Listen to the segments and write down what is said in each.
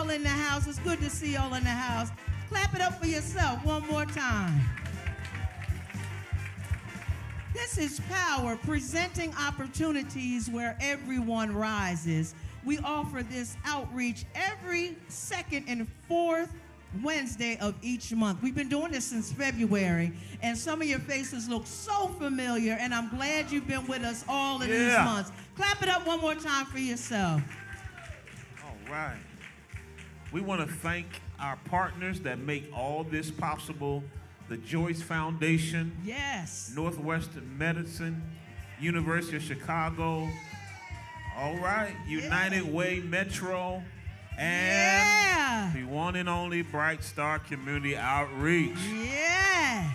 y'all in the house. It's good to see y'all in the house. Clap it up for yourself one more time. This is Power, presenting opportunities where everyone rises. We offer this outreach every second and fourth Wednesday of each month. We've been doing this since February, and some of your faces look so familiar, and I'm glad you've been with us all of these months. Clap it up one more time for yourself. All right. We want to thank our partners that make all this possible. The Joyce Foundation. Yes. Northwestern Medicine. University of Chicago. All right. United Way Metro. And the one and only Bright Star Community Outreach. Yeah.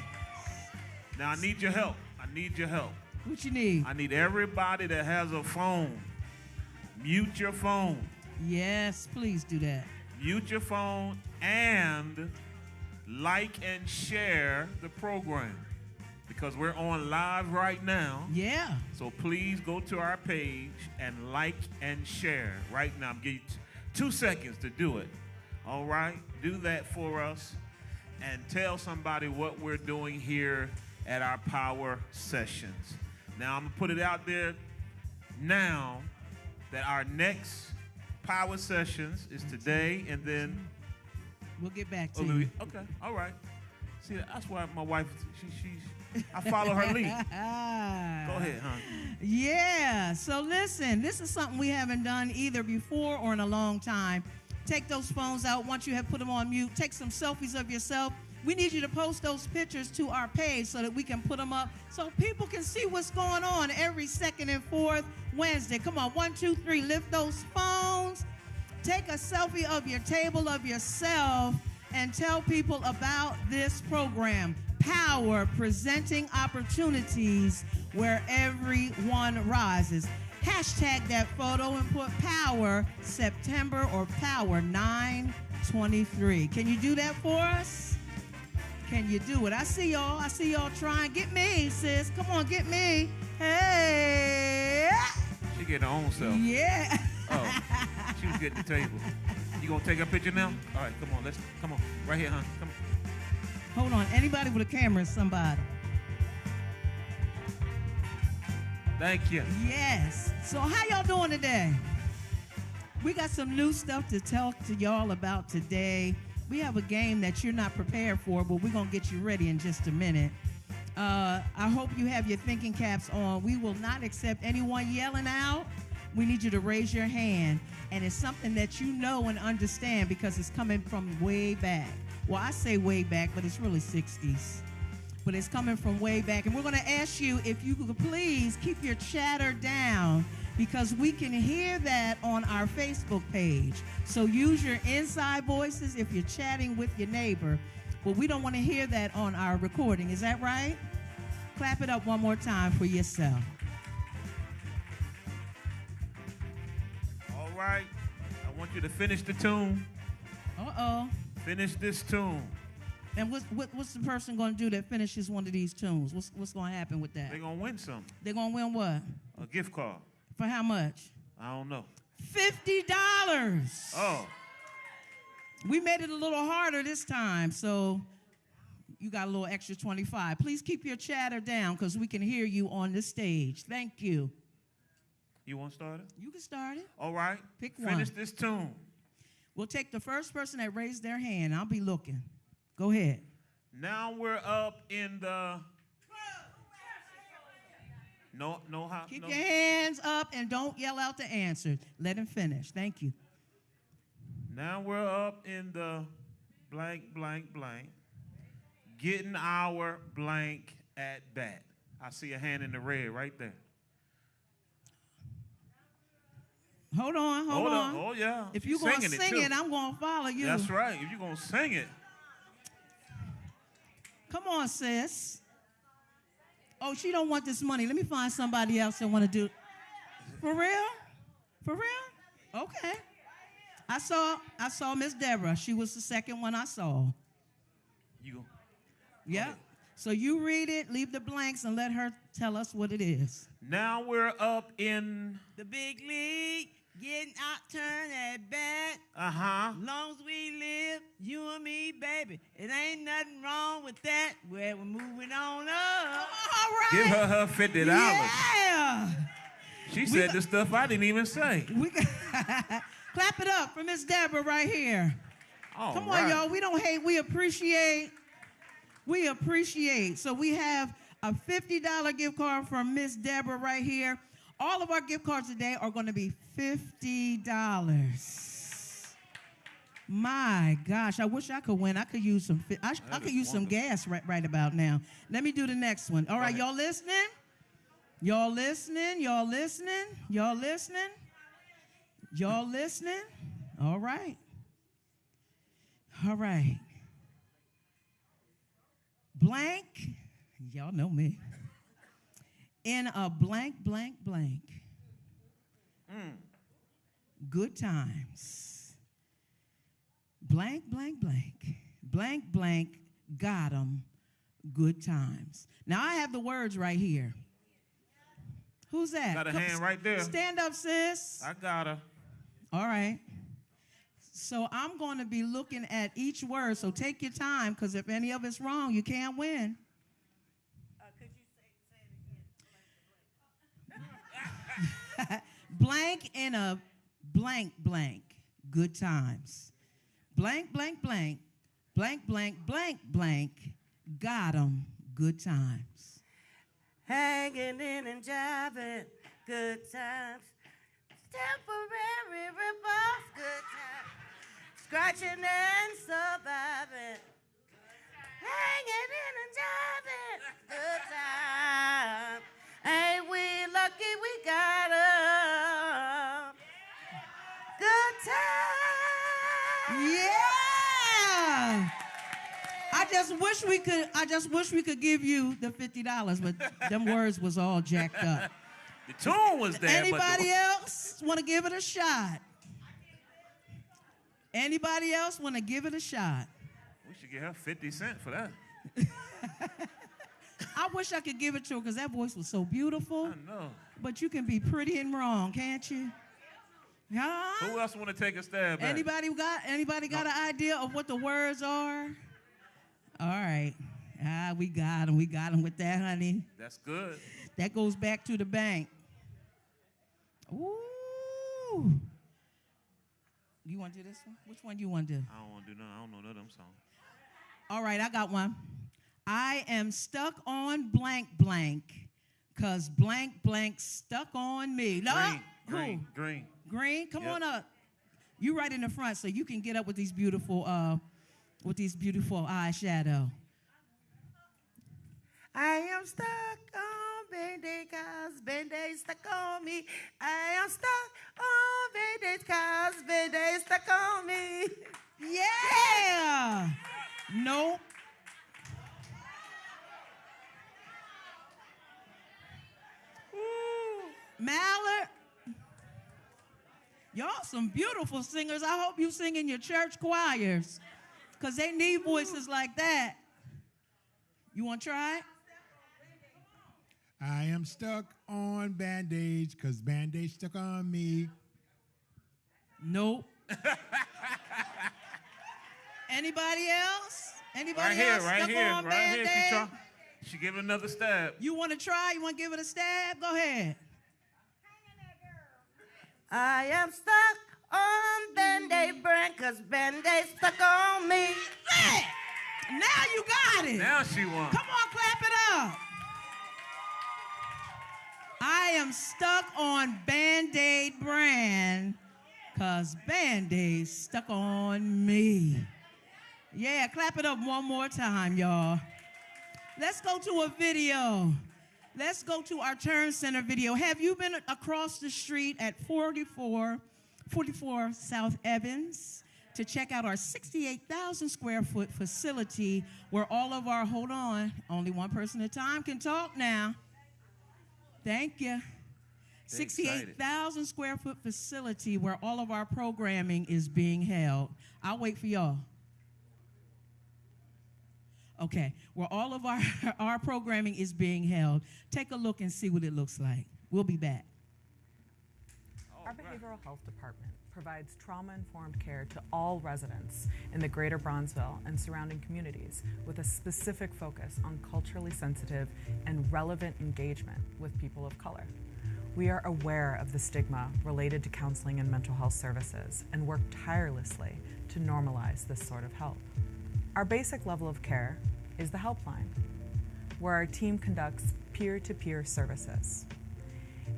Now, I need your help. I need your help. What you need? I need everybody that has a phone. Mute your phone. Yes, please do that. Mute your phone and like and share the program because we're on live right now. Yeah. So please go to our page and like and share right now. I'm giving you 2 seconds to do it. All right? Do that for us and tell somebody what we're doing here at our power sessions. Now, I'm going to put it out there now that our next power sessions is today, and then we'll get back to you. Okay, all right. See, that's why my wife, I follow her lead. Go ahead, hon. Yeah, so listen, this is something we haven't done either before or in a long time. Take those phones out once you have put them on mute. Take some selfies of yourself. We need you to post those pictures to our page so that we can put them up so people can see what's going on every second and fourth Wednesday. Come on, 1, 2, 3, lift those phones. Take a selfie of your table, of yourself, and tell people about this program. Power, presenting opportunities where everyone rises. Hashtag that photo and put Power September or Power 923. Can you do that for us? Can you do it? I see y'all. I see y'all trying. Get me, sis. Come on, get me. Hey. She getting her own self. Yeah. Oh, she was getting the table. You gonna take a picture now? All right, come on. Right here, hon. Come on. Hold on. Anybody with a camera is somebody. Thank you. Yes. So how y'all doing today? We got some new stuff to talk to y'all about today. We have a game that you're not prepared for, but we're going to get you ready in just a minute. I hope you have your thinking caps on. We will not accept anyone yelling out. We need you to raise your hand. And it's something that you know and understand because it's coming from way back. Well, I say way back, but it's really 60s. But it's coming from way back. And we're going to ask you if you could please keep your chatter down because we can hear that on our Facebook page. So use your inside voices if you're chatting with your neighbor. But we don't want to hear that on our recording. Is that right? Clap it up one more time for yourself. All right. I want you to finish the tune. Uh-oh. Finish this tune. And what's the person going to do that finishes one of these tunes? What's going to happen with that? They're going to win something. They're going to win what? A gift card. For how much? I don't know. $50. Oh. We made it a little harder this time, so you got a little extra 25. Please keep your chatter down because we can hear you on the stage. Thank you. You want to start it? You can start it. All right. Pick one. Finish this tune. We'll take the first person that raised their hand. I'll be looking. Go ahead. Now we're up in the... No. Keep your hands up and don't yell out the answer. Let him finish. Thank you. Now we're up in the blank, blank, blank. Getting our blank at bat. I see a hand in the red right there. Hold on. Oh, yeah. If you're going to sing it, I'm going to follow you. That's right. If you're going to sing it. Come on, sis. Oh, she don't want this money. Let me find somebody else that want to do it. For real? For real? Okay. I saw Miss Deborah. She was the second one I saw. You go. Yeah. Okay. So you read it, leave the blanks, and let her tell us what it is. Now we're up in the big league. Getting out, turn that back. Uh-huh. Long as we live, you and me, baby. It ain't nothing wrong with that. Well, we're moving on up. All right. Give her $50. Yeah. She said the stuff I didn't even say. Clap it up for Miss Deborah right here. All Come right. on, y'all. We don't hate. We appreciate. We appreciate. So we have a $50 gift card from Miss Deborah right here. All of our gift cards today are going to be $50. My gosh, I wish I could win. I could use some. I could use some gas right about now. Let me do the next one. All right, y'all listening? Y'all listening? Y'all listening? Y'all listening? Y'all listening? All right. All right. Blank. Y'all know me. In a blank, blank, blank. Good times. Blank, blank, blank. Blank, blank, got 'em. Good times. Now, I have the words right here. Who's that? Got a hand right there. Stand up, sis. I got her. All right. So I'm going to be looking at each word. So take your time, because if any of it's wrong, you can't win. Could you say it again? Blank in a blank, blank. Good times. Blank, blank, blank. Blank, blank, blank, blank. Got 'em. Good times. Hanging in and jiving, good times. Temporary ripples, good times. Scratching and surviving. Hanging in and jiving, good times. Ain't we lucky we got 'em? Good times. Yeah. I just wish we could give you the $50, but them words was all jacked up. The tune was there. Anybody else want to give it a shot? Anybody else want to give it a shot? We should give her 50 cents for that. I wish I could give it to her because that voice was so beautiful. I know. But you can be pretty and wrong, can't you? Huh? Who else want to take a stab at it? Anybody got an idea of what the words are? All right. We got them. We got them with that, honey. That's good. That goes back to the bank. Ooh. You want to do this one? Which one do you want to do? I don't want to do nothing. I don't know none of them songs. All right, I got one. I am stuck on blank blank because blank blank stuck on me. Green. Green, come Yep. on up. You right in the front so you can get up with these beautiful eyeshadow. I am stuck on Band-Aid cause Band-Aid stuck on me. I am stuck on Band-Aid cause Band-Aid stuck on me. Yeah. Nope. Mallard. Y'all some beautiful singers. I hope you sing in your church choirs because they need voices like that. You want to try it? I am stuck on Band-Aids because Band-Aids stuck on me. Nope. Anybody else? Anybody Right else here, stuck on Band-Aid? She give it another stab. You want to try? You want to give it a stab? Go ahead. I am stuck on Band-Aid brand cause Band-Aid stuck on me. Yeah. Now you got it. Now she won. Come on, clap it up. I am stuck on Band-Aid brand because Band-Aid stuck on me. Yeah, clap it up one more time, y'all. Let's go to a video. Let's go to our Turn Center video. Have you been across the street at 44 South Evans to check out our 68,000 square foot facility where all of our, hold on, only one person at a time can talk now. Thank you. 68,000 square foot facility where all of our programming is being held. I'll wait for y'all. Okay, where all of our programming is being held. Take a look and see what it looks like. We'll be back. Our Our behavioral health department provides trauma-informed care to all residents in the greater Bronzeville and surrounding communities with a specific focus on culturally sensitive and relevant engagement with people of color. We are aware of the stigma related to counseling and mental health services and work tirelessly to normalize this sort of help. Our basic level of care is the helpline, where our team conducts peer-to-peer services.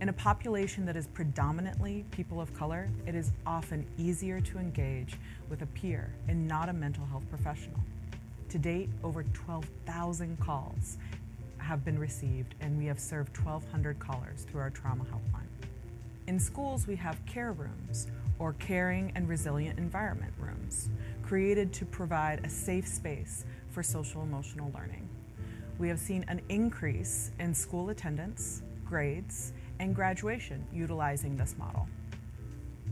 In a population that is predominantly people of color, it is often easier to engage with a peer and not a mental health professional. To date, over 12,000 calls have been received, and we have served 1,200 callers through our trauma helpline. In schools, we have care rooms, or caring and resilient environment rooms, created to provide a safe space for social emotional learning. We have seen an increase in school attendance, grades, and graduation utilizing this model.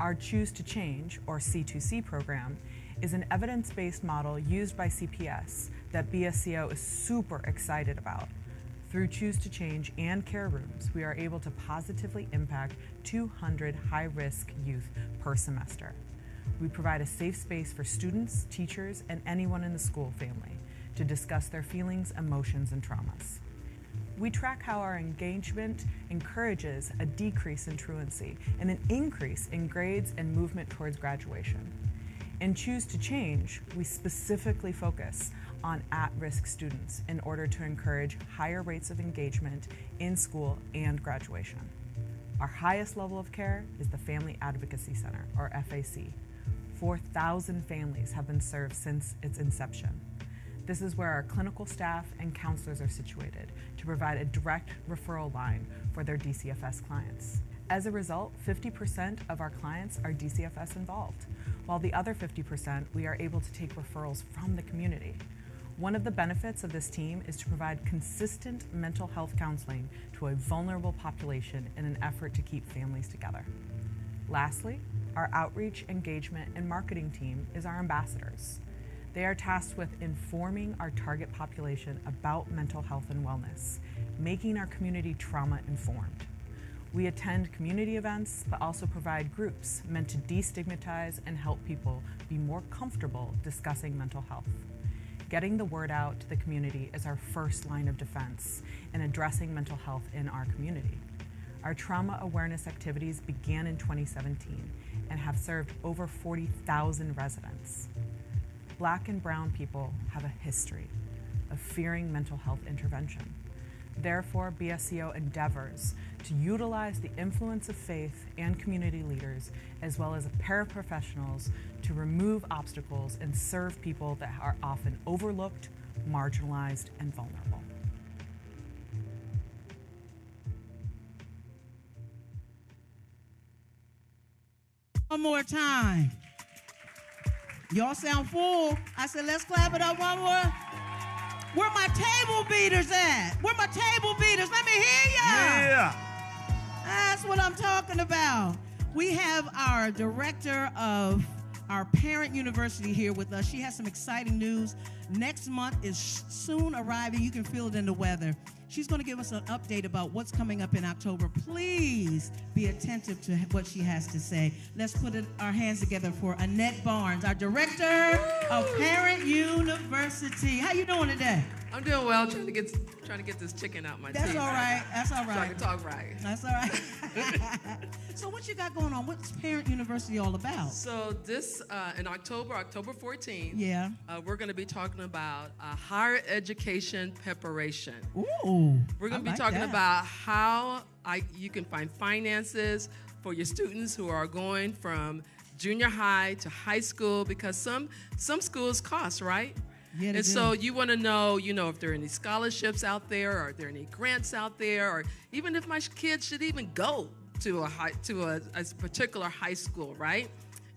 Our Choose to Change, or C2C program, is an evidence-based model used by CPS that BSCO is super excited about. Through Choose to Change and care rooms, we are able to positively impact 200 high-risk youth per semester. We provide a safe space for students, teachers, and anyone in the school family to discuss their feelings, emotions, and traumas. We track how our engagement encourages a decrease in truancy and an increase in grades and movement towards graduation. In Choose to Change, we specifically focus on at-risk students in order to encourage higher rates of engagement in school and graduation. Our highest level of care is the Family Advocacy Center, or FAC. 4,000 families have been served since its inception. This is where our clinical staff and counselors are situated to provide a direct referral line for their DCFS clients. As a result, 50% of our clients are DCFS involved, while the other 50% we are able to take referrals from the community. One of the benefits of this team is to provide consistent mental health counseling to a vulnerable population in an effort to keep families together. Lastly, our outreach, engagement, and marketing team is our ambassadors. They are tasked with informing our target population about mental health and wellness, making our community trauma-informed. We attend community events, but also provide groups meant to destigmatize and help people be more comfortable discussing mental health. Getting the word out to the community is our first line of defense in addressing mental health in our community. Our trauma awareness activities began in 2017 and have served over 40,000 residents. Black and brown people have a history of fearing mental health intervention. Therefore, BSCO endeavors to utilize the influence of faith and community leaders, as well as paraprofessionals, to remove obstacles and serve people that are often overlooked, marginalized, and vulnerable. One more time. Y'all sound full. I said, let's clap it up one more. Where my table beaters at? Where my table beaters? Let me hear ya. Yeah. That's what I'm talking about. We have our director of our parent university here with us. She has some exciting news. Next month is soon arriving. You can feel it in the weather. She's going to give us an update about what's coming up in October. Please be attentive to what she has to say. Let's put our hands together for Annette Barnes, our director of Parent University. How you doing today? I'm doing well, trying to get this chicken out my teeth. That's all right. That's all right. So I can talk right. That's all right. So what you got going on? What's Parent University all about? So this, in October 14th, Yeah. We're going to be talking about higher education preparation. Ooh. We're going to be like talking that. about how you can find finances for your students who are going from junior high to high school, because some schools cost, right? Yeah, they And do. so you want to know, if there are any scholarships out there, or are there any grants out there, or even if my kids should even go to a particular high school, right?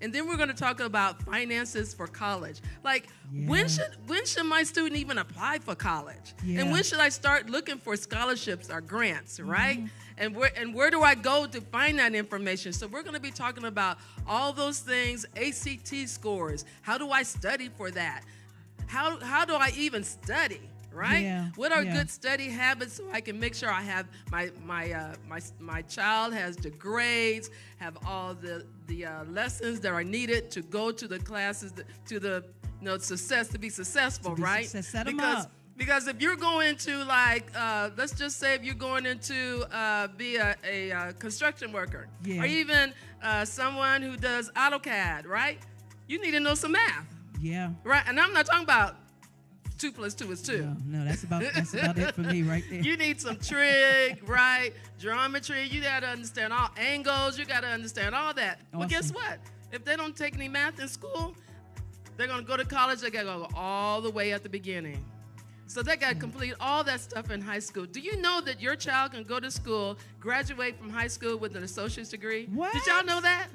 And then we're going to talk about finances for college. Like, when should my student even apply for college? Yeah. And when should I start looking for scholarships or grants, right? And where do I go to find that information? So we're going to be talking about all those things, ACT scores. How do I study for that? How do I even study, right? Yeah, What are yeah. good study habits so I can make sure I have my child has the grades, have all the lessons that are needed to go to the classes, to the success, to be successful, right? Set 'em up. Because if you're going to, like, let's just say if you're going into be a construction worker, Yeah. or even someone who does AutoCAD, right? You need to know some math, Yeah. right? And I'm not talking about 2 + 2 is 2. No, that's about it for me right there. You need some trig, right? Geometry. You got to understand all angles. You got to understand all that. Well, guess Awesome. what? If they don't take any math in school, they're going to go to college. They got to go all the way at the beginning. So they got to complete all that stuff in high school. Do you know that your child can go to school, graduate from high school with an associate's degree? What? Did y'all know that?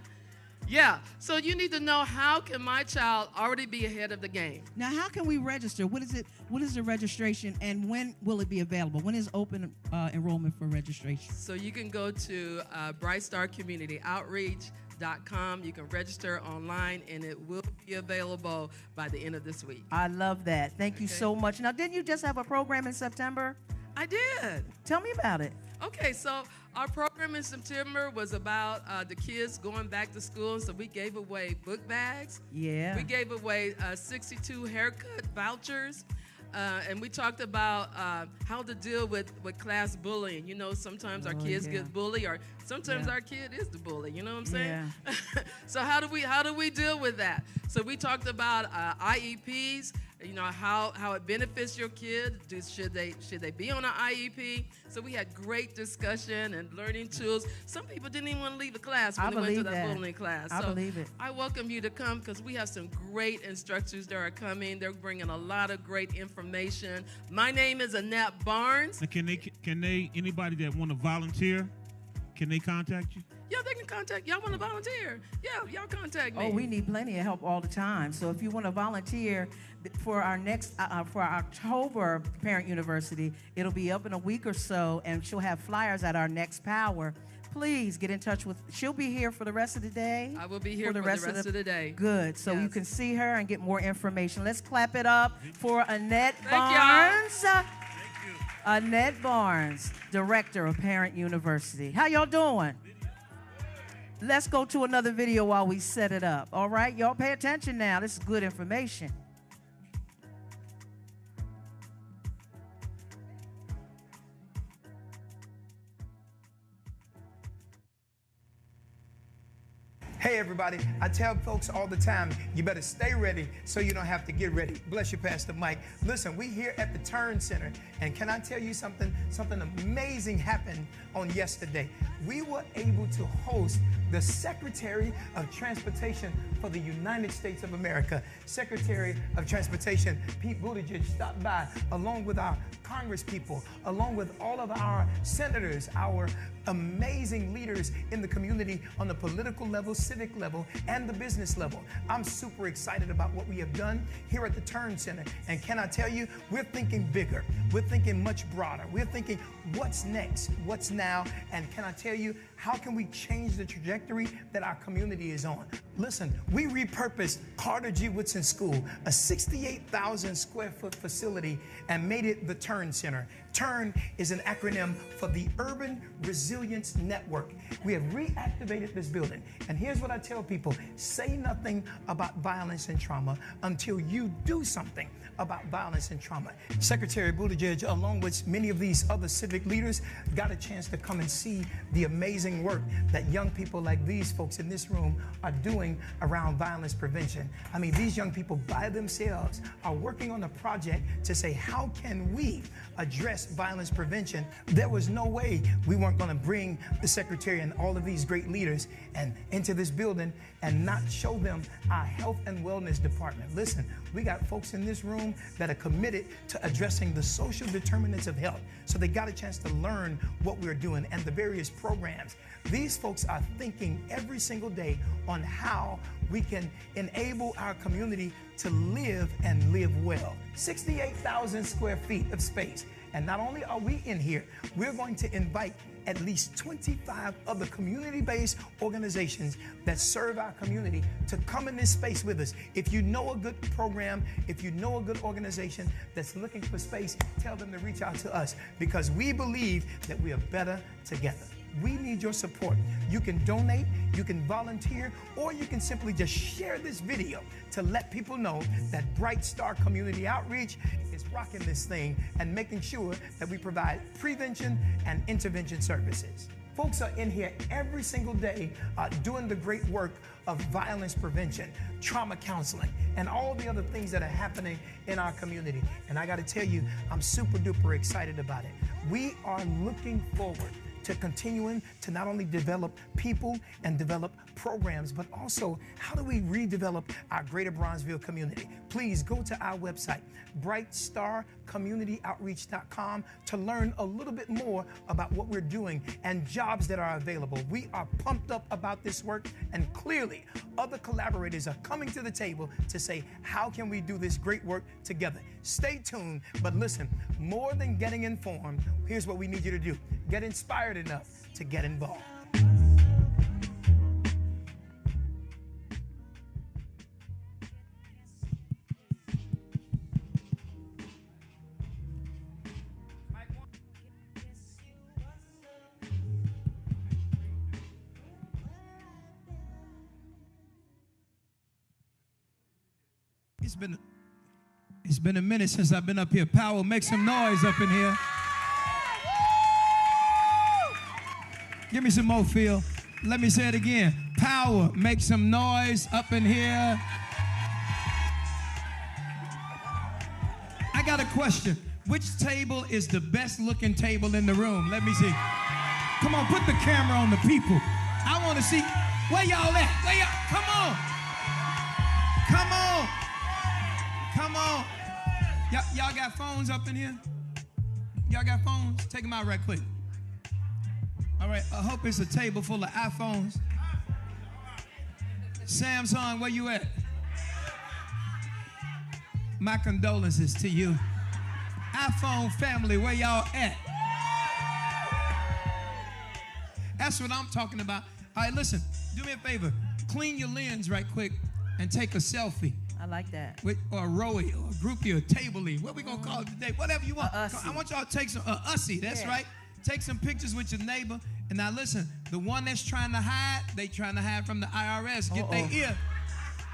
Yeah. So you need to know, how can my child already be ahead of the game? Now, how can we register? What is it? What is the registration, and when will it be available? When is open enrollment for registration? So you can go to Bright Star Community Outreach.com. You can register online, and it will be available by the end of this week. I love that. Thank you Okay. so much. Now, didn't you just have a program in September? I did. Tell me about it. Okay, so our program in September was about the kids going back to school. So we gave away book bags. Yeah. We gave away 62 haircut vouchers. And we talked about how to deal with class bullying. You know, sometimes our kids yeah. get bullied, or sometimes Yeah. our kid is the bully. You know what I'm saying? Yeah. So how do we deal with that? So we talked about IEPs. You know, how it benefits your kid. Should they be on an IEP? So we had great discussion and learning tools. Some people didn't even want to leave the class when I they went to believe that that. bullying class. I So believe it. I welcome you to come, because we have some great instructors that are coming. They're bringing a lot of great information. My name is Annette Barnes. Now, can they anybody that want to volunteer, can they contact you? Yeah, they can contact. Y'all want to volunteer? Yeah, y'all contact me. Oh, we need plenty of help all the time. So if you want to volunteer for our next, for our October Parent University, it'll be up in a week or so, and she'll have flyers at our next Power. Please get in touch with. She'll be here for the rest of the day. I will be here for the rest of the day. Good. So you Yes. can see her and get more information. Let's clap it up for Annette Thank y'all. Barnes. Annette Barnes, Director of Parent University. How y'all doing? Let's go to another video while we set it up. All right, y'all pay attention now. This is good information. Hey everybody, I tell folks all the time, you better stay ready so you don't have to get ready. Bless you, Pastor Mike. Listen, we here at the Turn Center, and can I tell you something? Something amazing happened on yesterday. We were able to host the Secretary of Transportation for the United States of America. Secretary of Transportation P.O.W.E.R stopped by along with our Congress people, along with all of our senators, our amazing leaders in the community on the political level, civic level, and the business level. I'm super excited about what we have done here at the Turn Center. And can I tell you, we're thinking bigger. We're thinking much broader. We're thinking what's next, what's now, and can I tell you, how can we change the trajectory that our community is on? Listen, we repurposed Carter G. Woodson School, a 68,000 square foot facility, and made it the Turn Center. TURN is an acronym for the Urban Resilience Network. We have reactivated this building. And here's what I tell people: say nothing about violence and trauma until you do something about violence and trauma. Secretary Buttigieg, along with many of these other civic leaders, got a chance to come and see the amazing work that young people like these folks in this room are doing around violence prevention. I mean, these young people by themselves are working on a project to say, how can we address violence prevention? There was no way we weren't going to bring the secretary and all of these great leaders and into this building and not show them our health and wellness department. Listen, we got folks in this room that are committed to addressing the social determinants of health. So they got a chance to learn what we're doing and the various programs. These folks are thinking every single day on how we can enable our community to live and live well. 68,000 square feet of space. And not only are we in here, we're going to invite at least 25 other community-based organizations that serve our community to come in this space with us. If you know a good program, if you know a good organization that's looking for space, tell them to reach out to us, because we believe that we are better together. We need your support. You can donate, you can volunteer, or you can simply just share this video to let people know that Bright Star Community Outreach is rocking this thing and making sure that we provide prevention and intervention services. Folks are in here every single day doing the great work of violence prevention, trauma counseling, and all the other things that are happening in our community. And I got to tell you, I'm super duper excited about it. We are looking forward to continuing to not only develop people and develop programs, but also how do we redevelop our greater Bronzeville community? Please go to our website, brightstarcommunityoutreach.com, to learn a little bit more about what we're doing and jobs that are available. We are pumped up about this work, and clearly other collaborators are coming to the table to say, how can we do this great work together? Stay tuned, but listen, more than getting informed, here's what we need you to do. Get inspired enough to get involved. It's been a minute since I've been up here. Power, make some noise up in here. Give me some more, Phil. Let me say it again. Power, make some noise up in here. I got a question. Which table is the best looking table in the room? Let me see. Come on, put the camera on the people. I want to see. Where y'all at? Where y'all? Come on. Come on. Come on. Y'all got phones up in here? Y'all got phones? Take them out right quick. All right, I hope it's a table full of iPhones. Samsung, where you at? My condolences to you. iPhone family, where y'all at? That's what I'm talking about. All right, listen, do me a favor. Clean your lens right quick and take a selfie. I like that. Or a rowie, or a groupie, or a table-y. What we gonna call it today? Whatever you want. I want y'all to take some, ussy, that's right. Take some pictures with your neighbor. And now listen, the one that's trying to hide, they trying to hide from the IRS. Get their ear.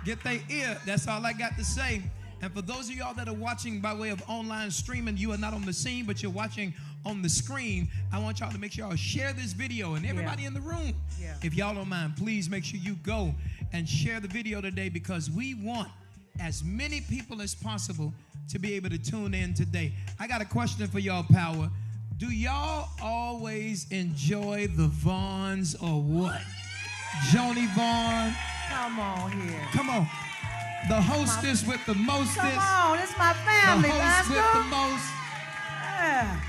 Get their ear. That's all I got to say. And for those of y'all that are watching by way of online streaming, you are not on the scene, but you're watching on the screen. I want y'all to make sure y'all share this video. And everybody in the room, if y'all don't mind, please make sure you go and share the video today, because we want as many people as possible to be able to tune in today. I got a question for y'all, Power. Do y'all always enjoy the Vaughns or what? Joni Vaughn. Come on here. Come on. The hostess with the mostest. Come on, it's my family, The host Pastor. with the most. Yeah.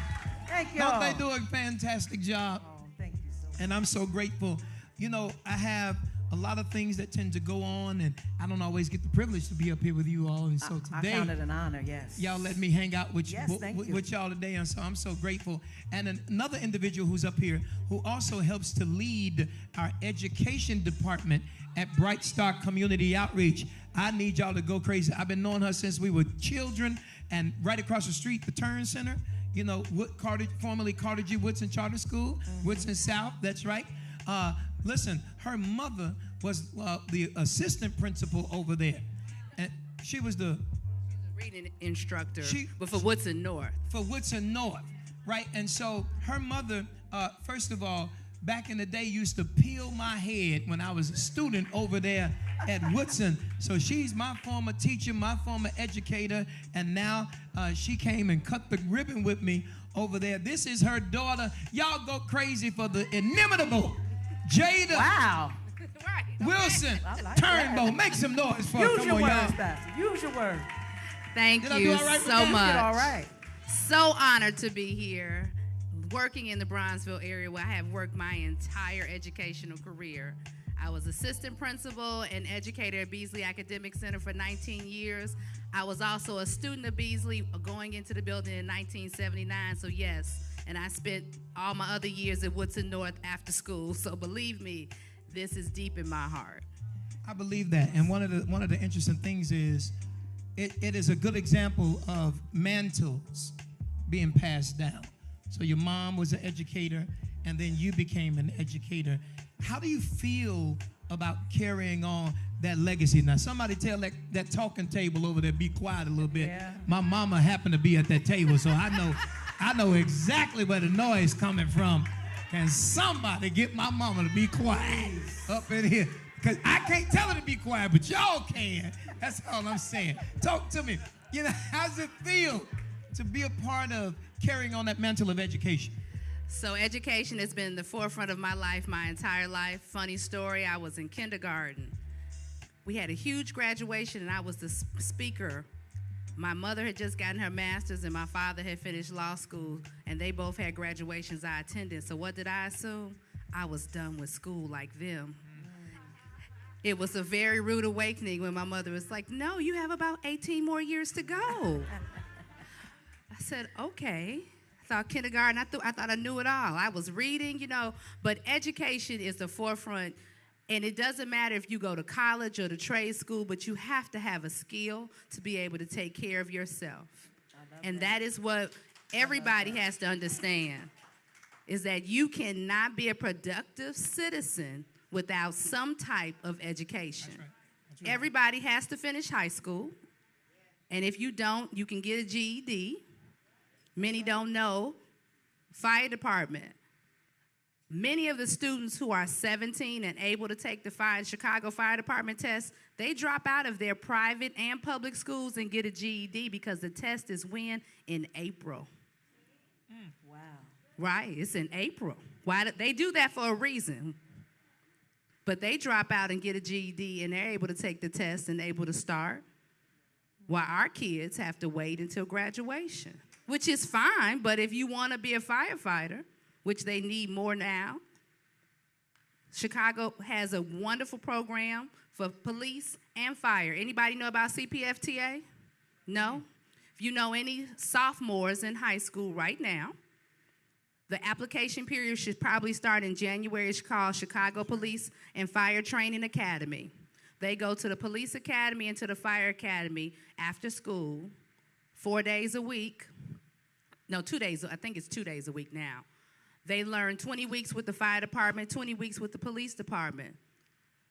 Thank you. Don't they do a fantastic job? Oh, thank you so much. And I'm so grateful. You know, I have a lot of things that tend to go on, and I don't always get the privilege to be up here with you all. And so today, I count it an honor, yes. Y'all let me hang out with, Yes, thank you. with y'all today, and so I'm so grateful. And another individual who's up here who also helps to lead our education department at Bright Star Community Outreach. I need y'all to go crazy. I've been knowing her since we were children, and right across the street, the Turn Center, you know, formerly Carter G. Woodson Charter School, Woodson South, that's right. Listen, her mother was the assistant principal over there, and she was the reading instructor for Woodson North. For Woodson North, right? And so her mother, first of all, back in the day, used to peel my head when I was a student over there at Woodson. So she's my former teacher, my former educator, and now she came and cut the ribbon with me over there. This is her daughter. Y'all go crazy for the inimitable Jada. Wow. Wilson, like Turnbow. Make some noise for her. Use Come your on, words, y'all. Pastor. Use your words. Thank Did I you do all right with so that? much. All right. So honored to be here, working in the Bronzeville area where I have worked my entire educational career. I was assistant principal and educator at Beasley Academic Center for 19 years. I was also a student of Beasley going into the building in 1979, so yes. and I spent all my other years at Woodson North after school. So believe me, this is deep in my heart. I believe that. And one of the interesting things is it is a good example of mantles being passed down. So your mom was an educator, and then you became an educator. How do you feel about carrying on that legacy? Now, somebody tell that talking table over there, be quiet a little bit. Yeah. My mama happened to be at that table, so I know exactly where the noise coming from. Can somebody get my mama to be quiet up in here? Because I can't tell her to be quiet, but y'all can. That's all I'm saying. Talk to me. You know, how does it feel to be a part of carrying on that mantle of education? So education has been the forefront of my life my entire life. Funny story, I was in kindergarten. We had a huge graduation, and I was the speaker. My mother had just gotten her master's, and my father had finished law school, and they both had graduations I attended. So what did I assume? I was done with school like them. It was a very rude awakening when my mother was like, no, you have about 18 more years to go. I said, okay. I thought kindergarten, I thought I knew it all. I was reading, but education is the forefront. And it doesn't matter if you go to college or to trade school, but you have to have a skill to be able to take care of yourself. And that is what everybody has to understand, is that you cannot be a productive citizen without some type of education. That's right. That's right. Everybody has to finish high school. And if you don't, you can get a GED. Many don't know. Fire department. Many of the students who are 17 and able to take the Chicago Fire Department test, they drop out of their private and public schools and get a GED because the test is when? In April. Wow. Right, it's in April. Why? They do that for a reason. But they drop out and get a GED, and they're able to take the test and able to start, while our kids have to wait until graduation, which is fine. But if you want to be a firefighter, which they need more now, Chicago has a wonderful program for police and fire. Anybody know about CPFTA? No? If you know any sophomores in high school right now, the application period should probably start in January. It's called Chicago Police and Fire Training Academy. They go to the police academy and to the fire academy after school 4 days a week. No, 2 days. I think it's 2 days a week now. They learn 20 weeks with the fire department, 20 weeks with the police department.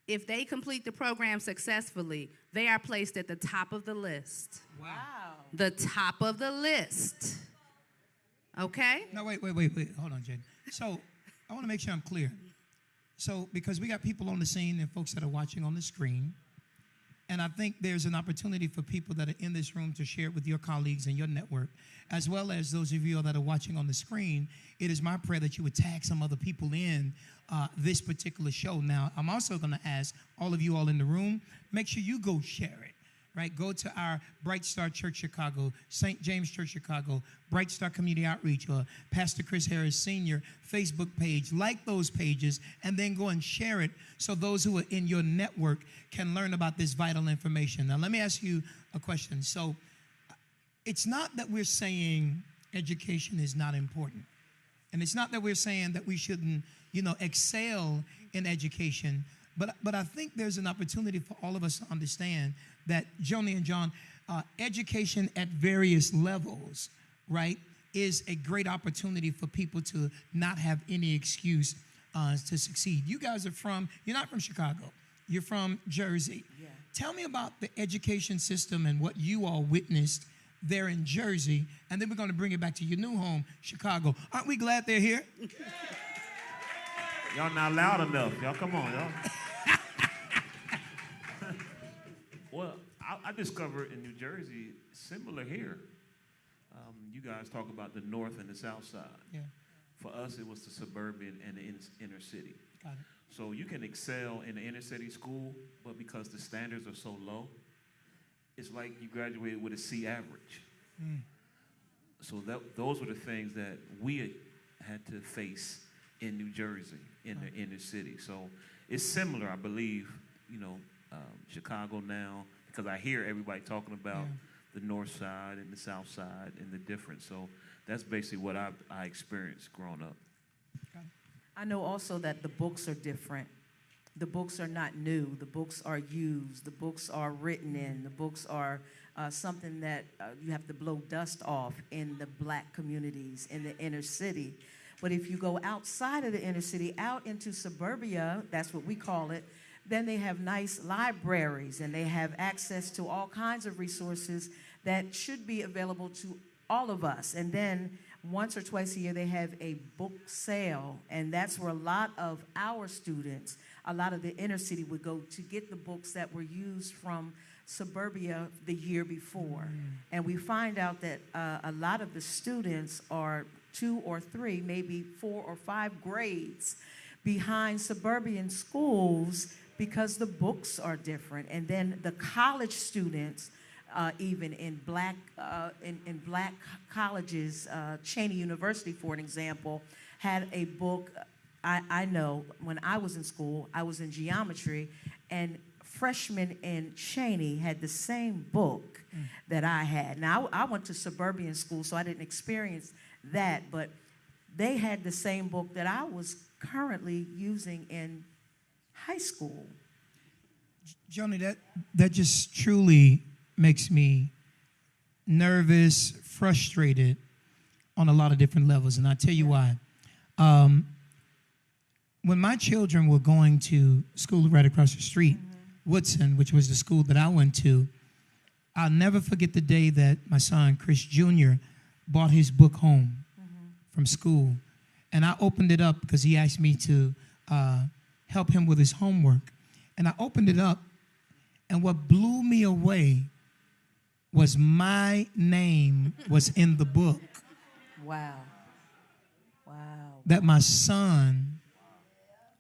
If they complete the program successfully, they are placed at the top of the list. Wow. The top of the list. Okay? No, wait. Hold on, Jaden. So I want to make sure I'm clear. So because we got people on the scene and folks that are watching on the screen, and I think there's an opportunity for people that are in this room to share it with your colleagues and your network, as well as those of you that are watching on the screen. It is my prayer that you would tag some other people in this particular show. Now, I'm also going to ask all of you all in the room, make sure you go share it. Right, go to our Bright Star Church Chicago, St. James Church Chicago, Bright Star Community Outreach, or Pastor Chris Harris Sr. Facebook page. Like those pages, and then go and share it so those who are in your network can learn about this vital information. Now, let me ask you a question. So, it's not that we're saying education is not important, and it's not that we're saying that we shouldn't, excel in education. But I think there's an opportunity for all of us to understand that, Joni and John, education at various levels, right, is a great opportunity for people to not have any excuse to succeed. You guys you're not from Chicago. You're from Jersey. Yeah. Tell me about the education system and what you all witnessed there in Jersey, and then we're going to bring it back to your new home, Chicago. Aren't we glad they're here? Y'all not loud enough. Y'all come on, y'all. Well, I discovered in New Jersey, similar here. You guys talk about the north and the south side. Yeah. For us, it was the suburban and the inner city. Got it. So you can excel in the inner city school, but because the standards are so low, it's like you graduated with a C average. Mm. So those were the things that we had to face in New Jersey, in the inner city. So it's similar, I believe, Chicago now, because I hear everybody talking about the north side and the south side and the difference. So that's basically what I experienced growing up. I know also that the books are different. The books are not new. The books are used. The books are written in. The books are something that you have to blow dust off in the black communities, in the inner city. But if you go outside of the inner city, out into suburbia, that's what we call it, then they have nice libraries and they have access to all kinds of resources that should be available to all of us. And then once or twice a year, they have a book sale, and that's where a lot of our students, a lot of the inner city would go to get the books that were used from suburbia the year before. And we find out that a lot of the students are 2 or 3, maybe 4 or 5 grades behind suburban schools because the books are different. And then the college students, even in black colleges, Cheney University, for an example, had a book. I know when I was in school, I was in geometry, and freshmen in Cheney had the same book that I had. Now, I went to suburban school, so I didn't experience that, but they had the same book that I was currently using in high school. Joni, that just truly makes me nervous, frustrated on a lot of different levels, and I'll tell you why. When my children were going to school right across the street, Woodson, which was the school that I went to, I'll never forget the day that my son, Chris Jr., brought his book home from school. And I opened it up because he asked me to help him with his homework. And I opened it up, and what blew me away was my name was in the book. Wow. Wow. That my son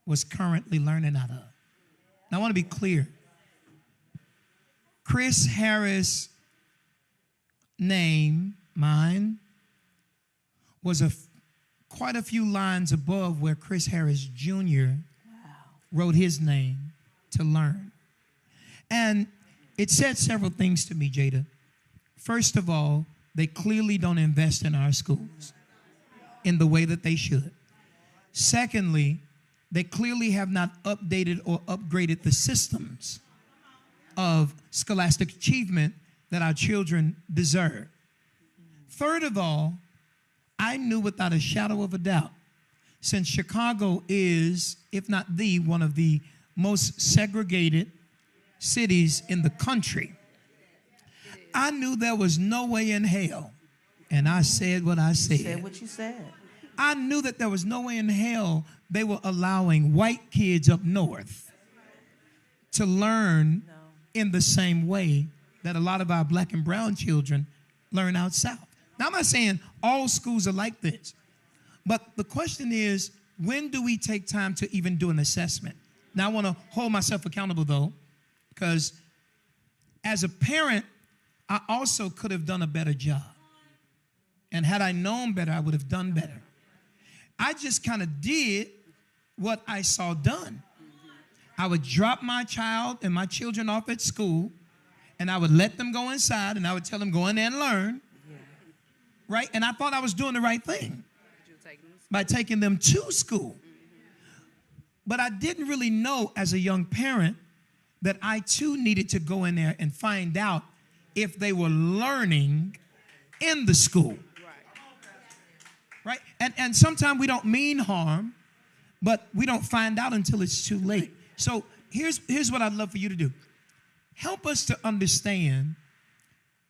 was currently learning out of. Now, I want to be clear. Chris Harris' name, mine, was quite a few lines above where Chris Harris Jr. wrote his name to learn. And it said several things to me, Jada. First of all, they clearly don't invest in our schools in the way that they should. Secondly, they clearly have not updated or upgraded the systems of scholastic achievement that our children deserve. Third of all, I knew without a shadow of a doubt, since Chicago is, if not the, one of the most segregated cities in the country, I knew there was no way in hell, and I said what I said. You said what you said. I knew that there was no way in hell they were allowing white kids up north to learn in the same way that a lot of our black and brown children learn out south. Now, I'm not saying all schools are like this, but the question is, when do we take time to even do an assessment? Now, I want to hold myself accountable, though, because as a parent, I also could have done a better job. And had I known better, I would have done better. I just kind of did what I saw done. I would drop my child and my children off at school, and I would let them go inside, and I would tell them, go in there and learn. Right? And I thought I was doing the right thing by taking them to school. But I didn't really know as a young parent that I too needed to go in there and find out if they were learning in the school. Right? And sometimes we don't mean harm, but we don't find out until it's too late. So here's what I'd love for you to do. Help us to understand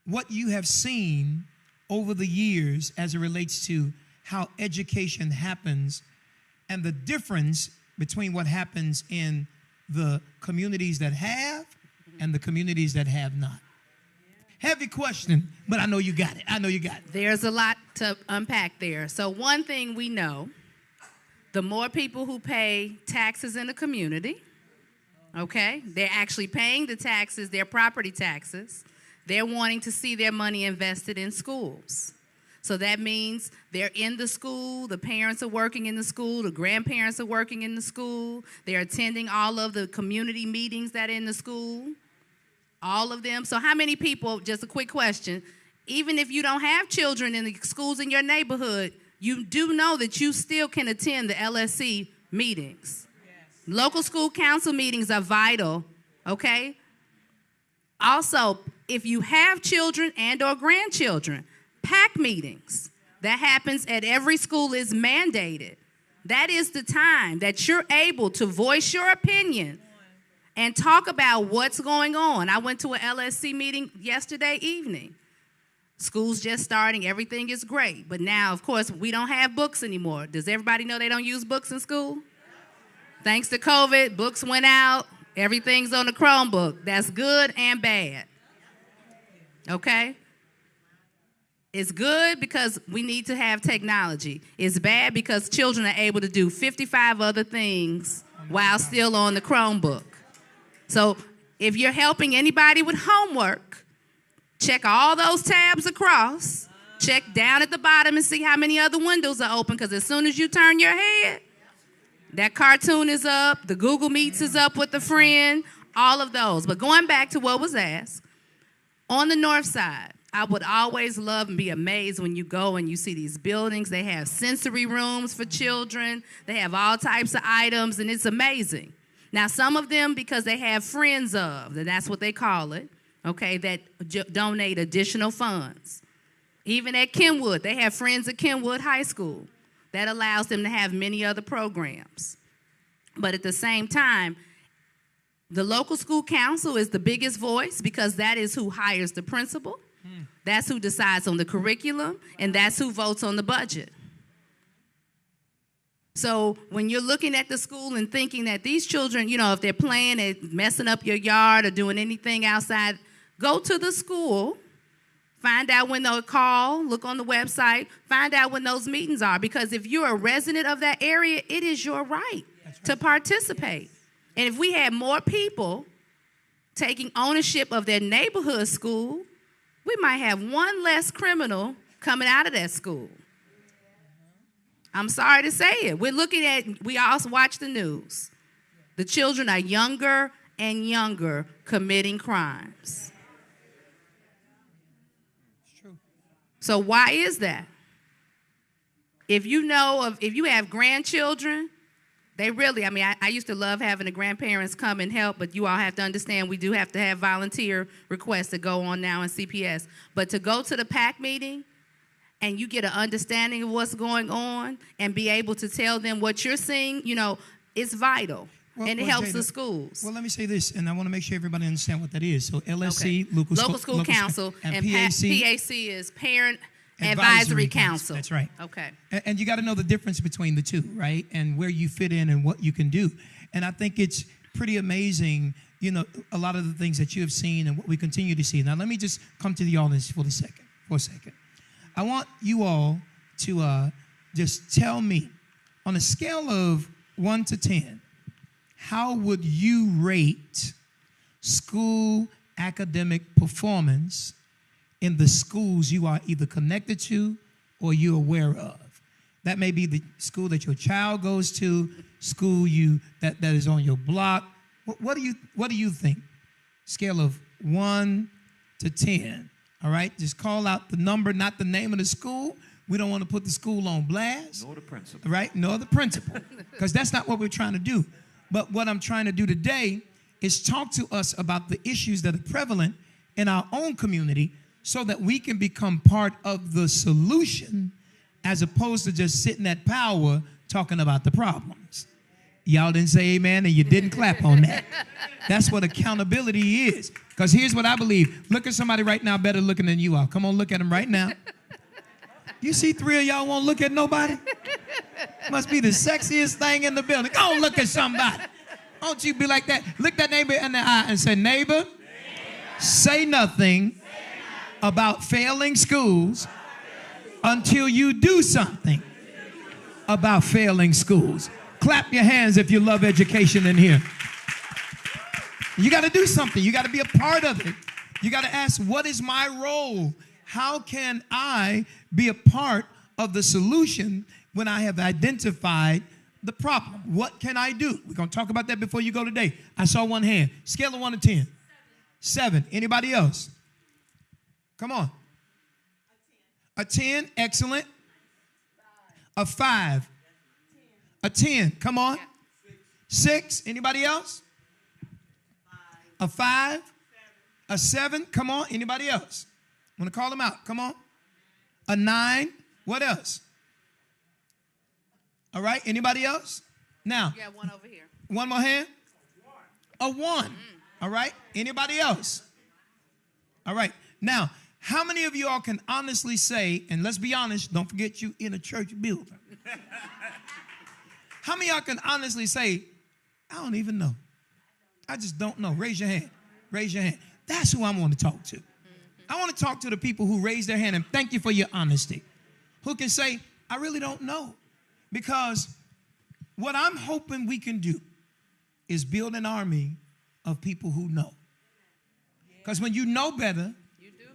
what you have seen over the years as it relates to how education happens and the difference between what happens in the communities that have and the communities that have not. Heavy question, but I know you got it. I know you got it. There's a lot to unpack there. So one thing we know, the more people who pay taxes in a community, okay, they're actually paying the taxes, their property taxes. They're wanting to see their money invested in schools. So that means they're in the school, the parents are working in the school, the grandparents are working in the school, they're attending all of the community meetings that are in the school. All of them. So how many people, just a quick question, even if you don't have children in the schools in your neighborhood, you do know that you still can attend the LSC meetings. Yes. Local school council meetings are vital, okay? Also, if you have children and or grandchildren, PAC meetings, that happens at every school, is mandated. That is the time that you're able to voice your opinion and talk about what's going on. I went to an LSC meeting yesterday evening. School's just starting. Everything is great. But now, of course, we don't have books anymore. Does everybody know they don't use books in school? Thanks to COVID, books went out. Everything's on the Chromebook. That's good and bad. Okay? It's good because we need to have technology. It's bad because children are able to do 55 other things while still on the Chromebook. So if you're helping anybody with homework, check all those tabs across. Check down at the bottom and see how many other windows are open, because as soon as you turn your head, that cartoon is up, the Google Meets is up with a friend, all of those. But going back to what was asked, on the north side, I would always love and be amazed when you go and you see these buildings. They have sensory rooms for children. They have all types of items, and it's amazing. Now, some of them, because they have friends of, and that's what they call it, okay, that donate additional funds. Even at Kenwood, they have friends at Kenwood High School. That allows them to have many other programs. But at the same time, the local school council is the biggest voice, because that is who hires the principal. That's who decides on the curriculum, and that's who votes on the budget. So when you're looking at the school and thinking that these children, you know, if they're playing and messing up your yard or doing anything outside, go to the school, find out when they'll call, look on the website, find out when those meetings are. Because if you're a resident of that area, it is your right to participate. And if we had more people taking ownership of their neighborhood school, we might have one less criminal coming out of that school. I'm sorry to say it. We also watch the news. The children are younger and younger committing crimes. It's true. So why is that? If you have grandchildren, they really, I used to love having the grandparents come and help, but you all have to understand we do have to have volunteer requests that go on now in CPS. But to go to the PAC meeting and you get an understanding of what's going on and be able to tell them what you're seeing, you know, it's vital. And it helps the schools. Well, let me say this, and I want to make sure everybody understands what that is. So LSC, okay. Local School Council, and PAC is Parent Advisory Council. That's right. Okay. And you got to know the difference between the two, right? And where you fit in and what you can do. And I think it's pretty amazing, you know, a lot of the things that you have seen and what we continue to see. Now, let me just come to the audience for a second. I want you all to just tell me, on a scale of 1 to 10, how would you rate school academic performance in the schools you are either connected to or you're aware of? That may be the school that your child goes to, school that is on your block. What do you think? Scale of 1 to 10. All right? Just call out the number, not the name of the school. We don't want to put the school on blast. Nor the principal. Right? Nor the principal. Because that's not what we're trying to do. But what I'm trying to do today is talk to us about the issues that are prevalent in our own community so that we can become part of the solution as opposed to just sitting at power talking about the problems. Y'all didn't say amen and you didn't clap on that. That's what accountability is. Because here's what I believe. Look at somebody right now better looking than you are. Come on, look at them right now. You see 3 of y'all won't look at nobody? Must be the sexiest thing in the building. Go look at somebody. Don't you be like that. Look that neighbor in the eye and say, neighbor, say nothing about failing schools until you do something about failing schools. Clap your hands if you love education in here. You got to do something. You got to be a part of it. You got to ask, what is my role? How can I be a part of the solution when I have identified the problem? What can I do? We're going to talk about that before you go today. I saw one hand. Scale of 1 to 10. 7. Anybody else? Come on. A 10. Excellent. A 5. A 10. Come on. 6. Anybody else? A 5. A 7. Come on. Anybody else? Want to call them out? Come on. A 9. What else? All right. Anybody else? Now. You got one over here. One more hand. A 1. All right. Anybody else? All right. Now, how many of you all can honestly say, and let's be honest, don't forget you in a church building. How many of y'all can honestly say, I don't even know. I just don't know. Raise your hand. Raise your hand. That's who I want to talk to. I want to talk to the people who raise their hand, and thank you for your honesty, who can say, I really don't know. Because what I'm hoping we can do is build an army of people who know. Because when you know better,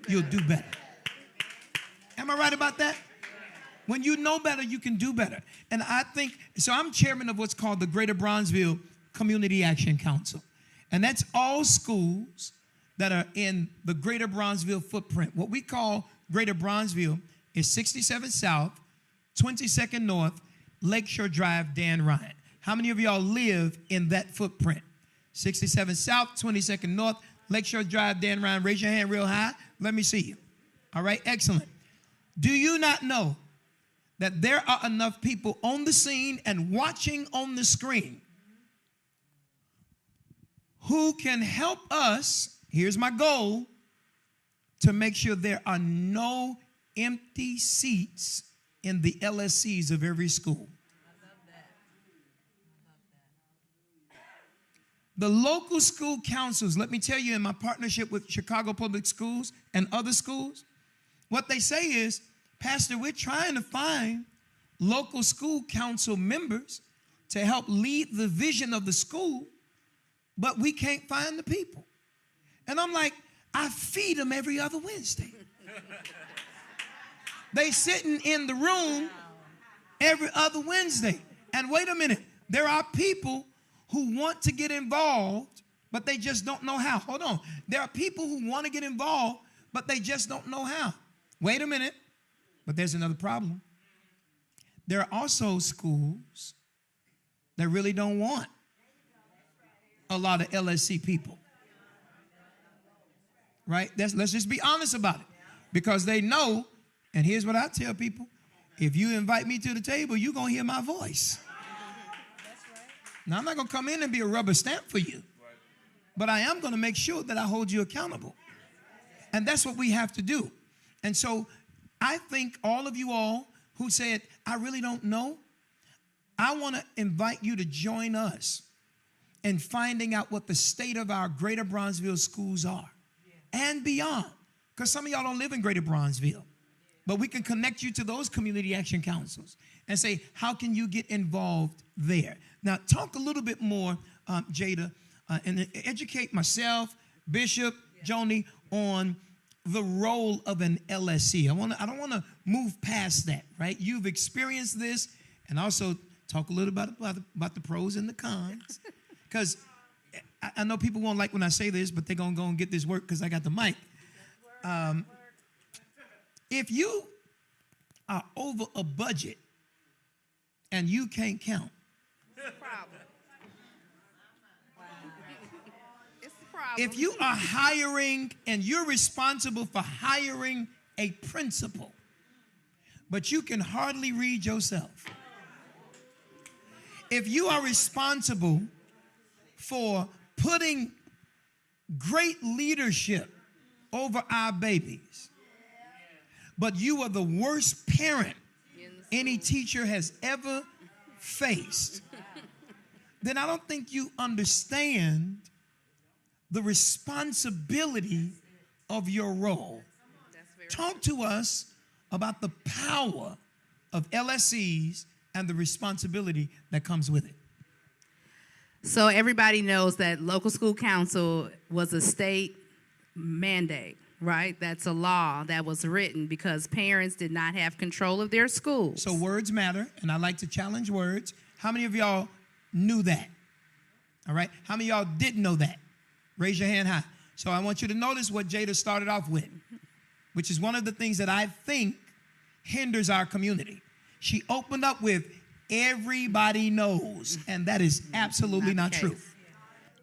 you'll do better. Am I right about that? When you know better, you can do better. And I think, so I'm chairman of what's called the Greater Bronzeville Community Action Council. And that's all schools that are in the Greater Bronzeville footprint. What we call Greater Bronzeville is 67 South, 22nd North, Lakeshore Drive, Dan Ryan. How many of y'all live in that footprint? 67 South, 22nd North, Lakeshore Drive, Dan Ryan. Raise your hand real high. Let me see you. All right, excellent. Do you not know that there are enough people on the scene and watching on the screen who can help us, here's my goal, to make sure there are no empty seats in the LSCs of every school. The local school councils, let me tell you, in my partnership with Chicago Public Schools and other schools, what they say is, Pastor, we're trying to find local school council members to help lead the vision of the school, but we can't find the people. And I'm like, I feed them every other Wednesday. They sitting in the room every other Wednesday. And wait a minute, there are people who want to get involved, but they just don't know how. Hold on. There are people who want to get involved, but they just don't know how. Wait a minute. But there's another problem. There are also schools that really don't want a lot of LSC people. Right? Let's just be honest about it. Because they know, and here's what I tell people, if you invite me to the table, you're going to hear my voice. Now, I'm not going to come in and be a rubber stamp for you, but I am going to make sure that I hold you accountable. And that's what we have to do. And so I think all of you all who said, I really don't know, I want to invite you to join us in finding out what the state of our Greater Bronzeville schools are and beyond. Because some of y'all don't live in Greater Bronzeville, but we can connect you to those community action councils and say, how can you get involved there? Now, talk a little bit more, Jada, and educate myself, Bishop, Joni, on the role of an LSC. I don't want to move past that, right? You've experienced this, and also talk a little about the pros and the cons. Because I know people won't like when I say this, but they're going to go and get this work because I got the mic. If you are over a budget and you can't count, it's a problem. It's a problem. If you are hiring and you're responsible for hiring a principal, but you can hardly read yourself. If you are responsible for putting great leadership over our babies, but you are the worst parent any teacher has ever faced, then I don't think you understand the responsibility of your role. Talk to us about the power of LSCs and the responsibility that comes with it. So everybody knows that local school council was a state mandate, right? That's a law that was written because parents did not have control of their schools. So words matter, and I like to challenge words. How many of y'all knew that? All right. How many of y'all didn't know that? Raise your hand high. So I want you to notice what Jada started off with, which is one of the things that I think hinders our community. She opened up with everybody knows, and that is absolutely not true.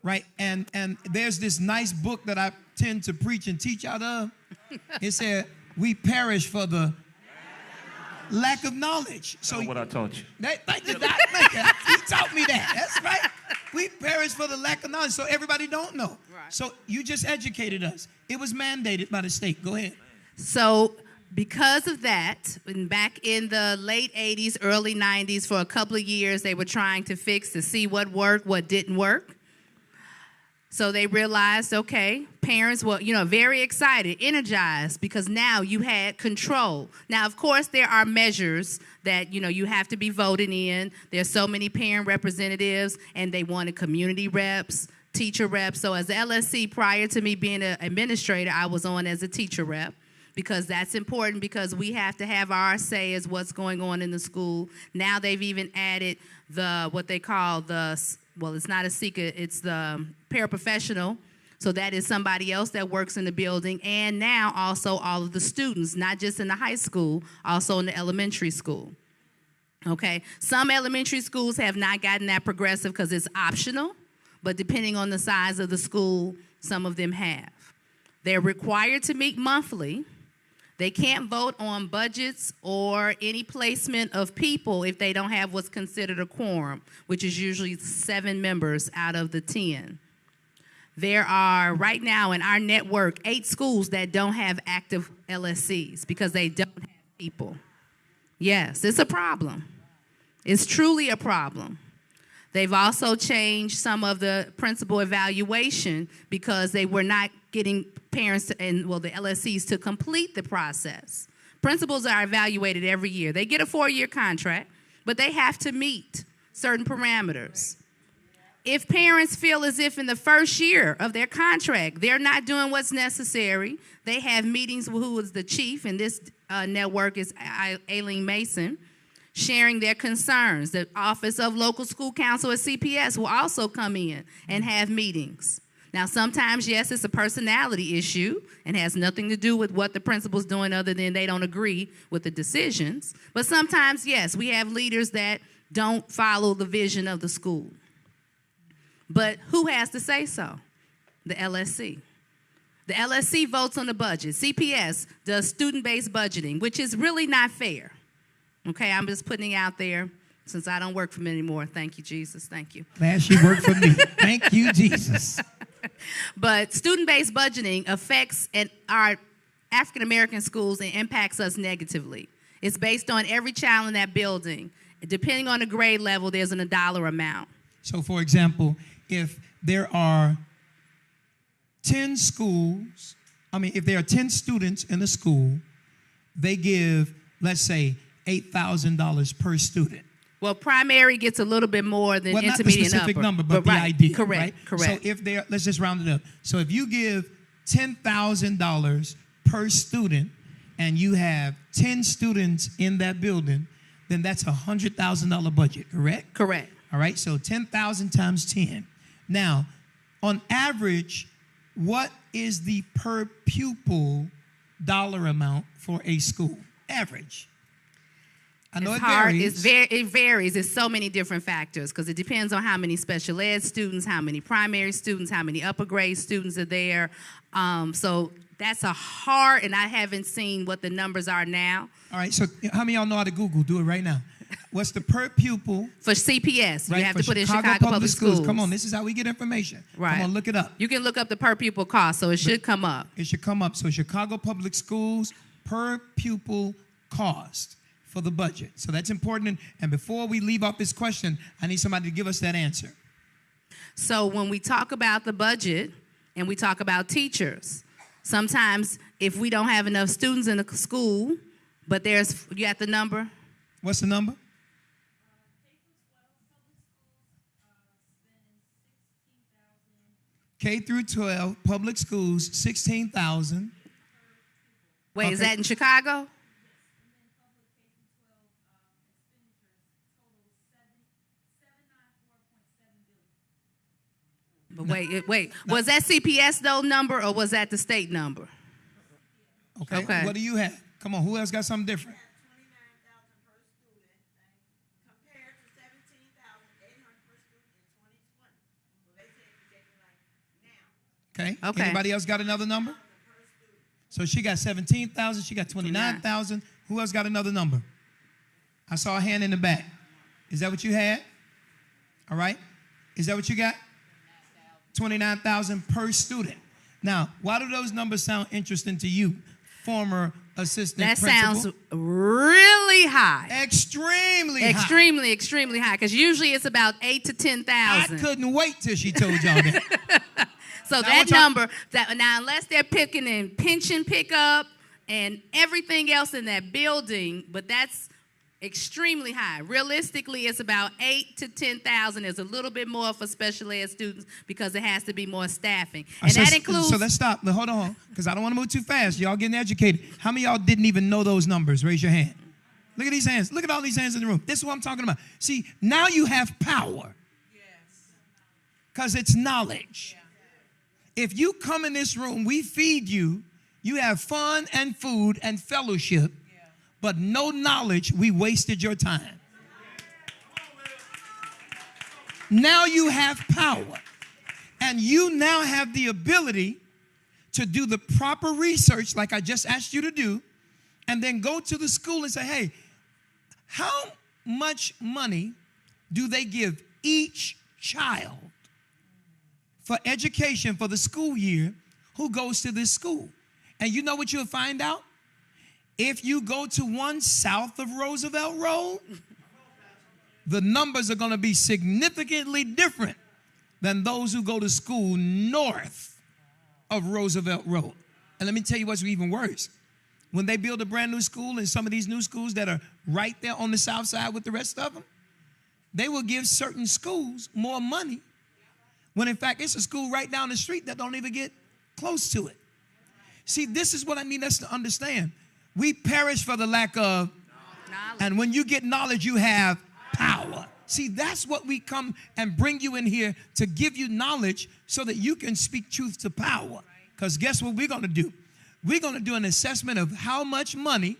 Right? And there's this nice book that I tend to preach and teach out of. It said, we perish for the lack of knowledge. So what I taught you. Thank you, Doc. Thank you. He taught me that. That's right. We perish for the lack of knowledge. So everybody don't know. Right. So you just educated us. It was mandated by the state. Go ahead. So because of that, back in the late 80s, early 90s, for a couple of years, they were trying to fix to see what worked, what didn't work. So they realized, okay, parents were, very excited, energized, because now you had control. Now, of course, there are measures that, you have to be voted in. There's so many parent representatives, and they wanted community reps, teacher reps. So as the LSC, prior to me being an administrator, I was on as a teacher rep, because that's important, because we have to have our say as what's going on in the school. Now they've even added what they call it's not a secret, it's the paraprofessional. So that is somebody else that works in the building. And now also all of the students, not just in the high school, also in the elementary school. Okay, some elementary schools have not gotten that progressive because it's optional, but depending on the size of the school, some of them have. They're required to meet monthly. They can't vote on budgets or any placement of people if they don't have what's considered a quorum, which is usually 7 members out of the 10. There are, right now in our network, 8 schools that don't have active LSCs because they don't have people. Yes, it's a problem. It's truly a problem. They've also changed some of the principal evaluation because they were not getting parents the LSCs to complete the process. Principals are evaluated every year. They get a 4-year contract, but they have to meet certain parameters. If parents feel as if in the first year of their contract they're not doing what's necessary, they have meetings with who is the chief, and this network is Aileen Mason, sharing their concerns. The Office of Local School Counsel at CPS will also come in and have meetings. Now, sometimes, yes, it's a personality issue and has nothing to do with what the principal's doing other than they don't agree with the decisions. But sometimes, yes, we have leaders that don't follow the vision of the school. But who has to say so? The LSC. The LSC votes on the budget. CPS does student-based budgeting, which is really not fair. Okay, I'm just putting it out there since I don't work for them anymore. Thank you, Jesus. Thank you. Glad she worked for me. Thank you, Jesus. But student-based budgeting affects our African-American schools and impacts us negatively. It's based on every child in that building. Depending on the grade level, there's a dollar amount. So, for example, if there are 10 schools, if there are 10 students in a school, they give, let's say, $8,000 per student. Well, primary gets a little bit more than intermediate and upper. Not the specific number, but the idea. Correct, right? correct. So let's just round it up. So if you give $10,000 per student and you have 10 students in that building, then that's a $100,000 budget, correct? Correct. All right, so 10,000 times 10. Now, on average, what is the per pupil dollar amount for a school? Average. I know it's it hard. varies. It varies. It's so many different factors because it depends on how many special ed students, how many primary students, how many upper grade students are there. So that's a hard, and I haven't seen what the numbers are now. All right, so how many of y'all know how to Google? Do it right now. What's the per pupil? For CPS, right, you have to put in Chicago Public Schools. Come on, this is how we get information. Right. Come on, look it up. You can look up the per pupil cost, so it should come up. It should come up. So Chicago Public Schools per pupil cost for the budget. So that's important. And before we leave off this question, I need somebody to give us that answer. So when we talk about the budget and we talk about teachers, sometimes if we don't have enough students in the school, but you got the number? What's the number? K through 12 public schools, 16,000. Wait, okay. Is that in Chicago? But wait. Was that CPS though number or was that the state number? Okay. What do you have? Come on, who else got something different? Okay. Anybody else got another number? So she got 17,000. She got 29,000. Who else got another number? I saw a hand in the back. Is that what you had? All right. Is that what you got? 29,000 per student. Now, why do those numbers sound interesting to you, former assistant principal? That sounds really high. Extremely high. Extremely high. Because usually it's about 8,000 to 10,000. I couldn't wait till she told y'all that. So that number, now unless they're picking in pension pickup and everything else in that building, but that's extremely high. Realistically, it's about 8,000 to 10,000. There's a little bit more for special ed students because it has to be more staffing. And that includes... So let's stop. Hold on, because I don't want to move too fast. Y'all getting educated. How many of y'all didn't even know those numbers? Raise your hand. Look at these hands. Look at all these hands in the room. This is what I'm talking about. See, now you have power. Because it's knowledge. If you come in this room, we feed you. You have fun and food and fellowship, but no knowledge, we wasted your time. Now you have power, and you now have the ability to do the proper research like I just asked you to do, and then go to the school and say, hey, how much money do they give each child for education for the school year who goes to this school? And you know what you'll find out? If you go to one south of Roosevelt Road, the numbers are going to be significantly different than those who go to school north of Roosevelt Road. And let me tell you what's even worse. When they build a brand new school and some of these new schools that are right there on the south side with the rest of them, they will give certain schools more money when in fact it's a school right down the street that don't even get close to it. See, this is what I need us to understand. We perish for the lack of knowledge. And when you get knowledge, you have power. See, that's what we come and bring you in here to give you knowledge so that you can speak truth to power. Because guess what we're going to do? We're going to do an assessment of how much money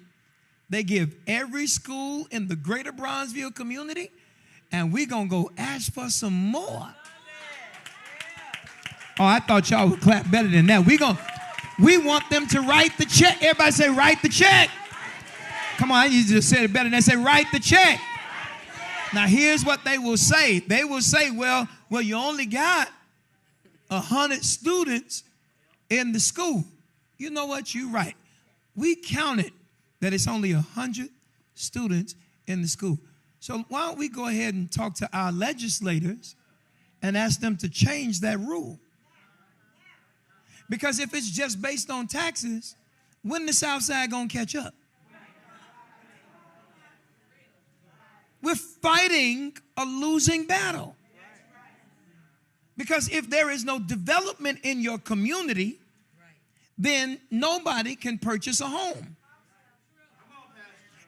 they give every school in the greater Bronzeville community, and we're going to go ask for some more. Oh, I thought y'all would clap better than that. We want them to write the check. Everybody say, write the check. Come on, I need you to say it better than that. Say, write the check. Now, here's what they will say. They will say, well, you only got 100 students in the school. You know what? You're right. We counted that it's only 100 students in the school. So why don't we go ahead and talk to our legislators and ask them to change that rule? Because if it's just based on taxes, when the South Side going to catch up? We're fighting a losing battle. Because if there is no development in your community, then nobody can purchase a home.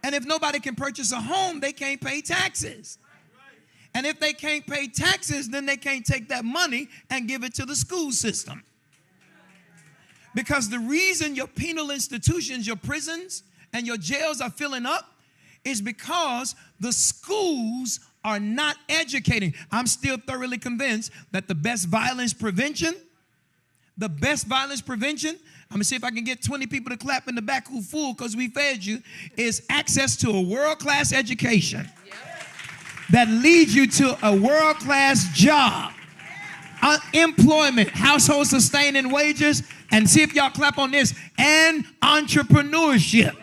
And if nobody can purchase a home, they can't pay taxes. And if they can't pay taxes, then they can't take that money and give it to the school system. Because the reason your penal institutions, your prisons, and your jails are filling up is because the schools are not educating. I'm still thoroughly convinced that the best violence prevention, I'm going to see if I can get 20 people to clap in the back who fool because we fed you, is access to a world-class education that leads you to a world-class job, employment, household sustaining wages, and see if y'all clap on this, and entrepreneurship.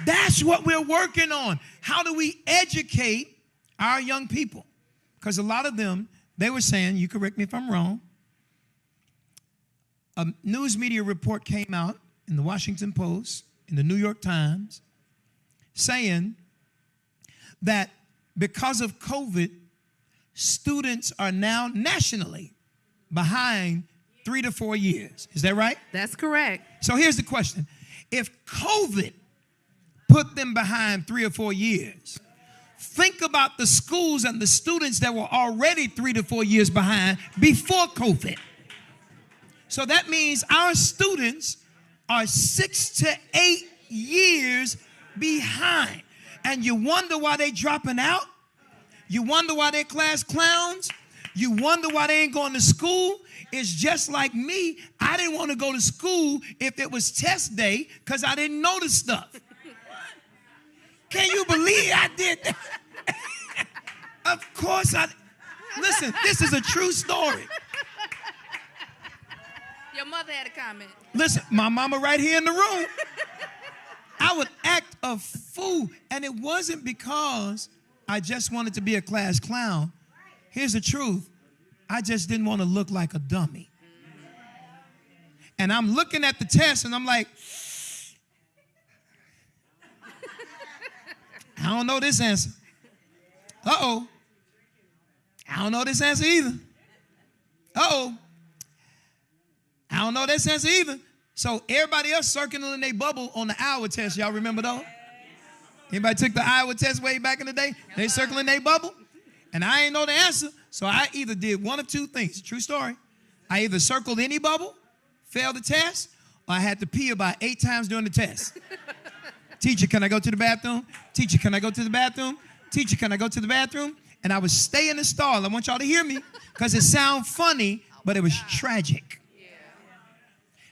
That's what we're working on. How do we educate our young people? Because a lot of them, they were saying, you correct me if I'm wrong, a news media report came out in the Washington Post, in the New York Times, saying that because of COVID, students are now nationally behind 3 to 4 years. Is that right? That's correct. So here's the question. If COVID put them behind 3 or 4 years, think about the schools and the students that were already 3 to 4 years behind before COVID. So that means our students are 6 to 8 years behind. And you wonder why they dropping out? You wonder why they're class clowns? You wonder why they ain't going to school? It's just like me. I didn't want to go to school if it was test day because I didn't know the stuff. Can you believe I did that? Of course I. Listen, this is a true story. Your mother had a comment. Listen, my mama right here in the room. I would act a fool. And it wasn't because I just wanted to be a class clown. Here's the truth. I just didn't want to look like a dummy. And I'm looking at the test and I'm like, I don't know this answer. Uh-oh. I don't know this answer either. Uh-oh. I don't know this answer either. So everybody else circling their bubble on the Iowa test. Y'all remember those? Anybody took the Iowa test way back in the day? They circling their bubble. And I ain't know the answer. So I either did one of two things. True story. I either circled any bubble, failed the test, or I had to pee about 8 times during the test. Teacher, can I go to the bathroom? Teacher, can I go to the bathroom? Teacher, can I go to the bathroom? And I would stay in the stall. I want y'all to hear me because it sounds funny, but it was tragic.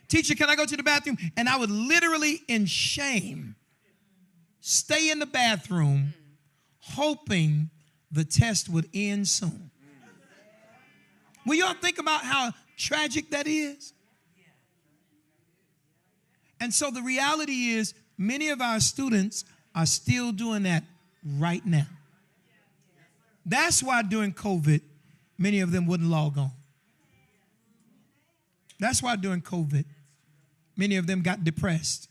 Teacher, can I go to the bathroom? And I would literally, in shame, stay in the bathroom hoping the test would end soon. Will y'all think about how tragic that is? And so the reality is many of our students are still doing that right now. That's why during COVID, many of them wouldn't log on. That's why during COVID, many of them got depressed.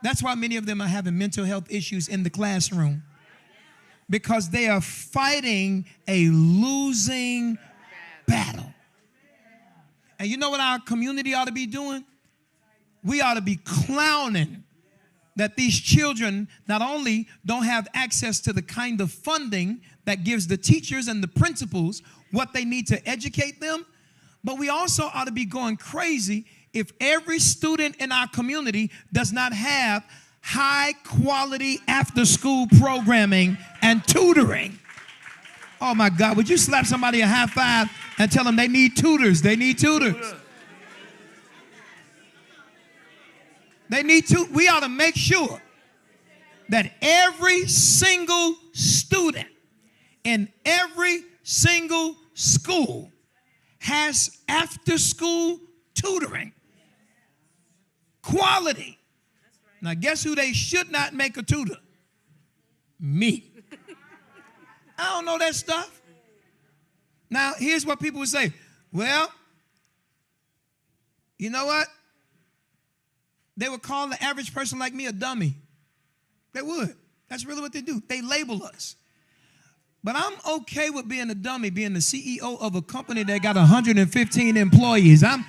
That's why many of them are having mental health issues in the classroom. Because they are fighting a losing battle. And you know what our community ought to be doing? We ought to be clowning that these children not only don't have access to the kind of funding that gives the teachers and the principals what they need to educate them, but we also ought to be going crazy if every student in our community does not have high quality after school programming and tutoring. Oh my God, would you slap somebody a high five and tell them they need tutors? They need tutors. They need to. We ought to make sure that every single student in every single school has after school tutoring. Quality. Now, guess who they should not make a tutor? Me. I don't know that stuff. Now, here's what people would say. Well, you know what? They would call the average person like me a dummy. They would. That's really what they do. They label us. But I'm okay with being a dummy, being the CEO of a company that got 115 employees. I'm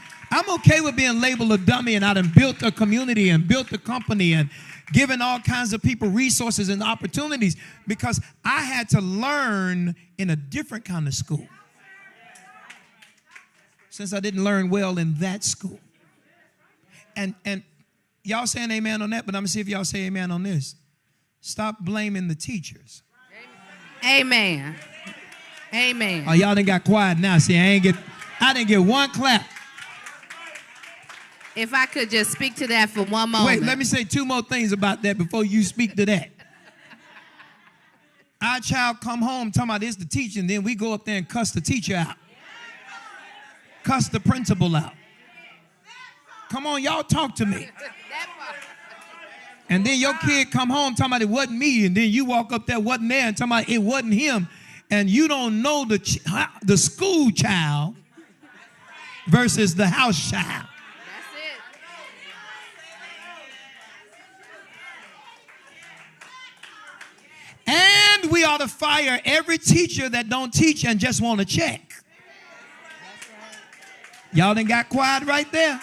okay with being labeled a dummy, and I done built a community and built a company and given all kinds of people resources and opportunities because I had to learn in a different kind of school. Since I didn't learn well in that school. And y'all saying amen on that, but I'm going to see if y'all say amen on this. Stop blaming the teachers. Amen. Amen. Oh, y'all done got quiet now. See, I didn't get one clap. If I could just speak to that for one moment. Wait, let me say 2 more things about that before you speak to that. Our child come home talking about this the teacher, and then we go up there and cuss the teacher out. Cuss the principal out. Come on, y'all talk to me. And then your kid come home talking about it wasn't me, and then you walk up there, wasn't there, and talking about it wasn't him, and you don't know the school child versus the house child. And we ought to fire every teacher that don't teach and just want to check. Y'all done got quiet right there.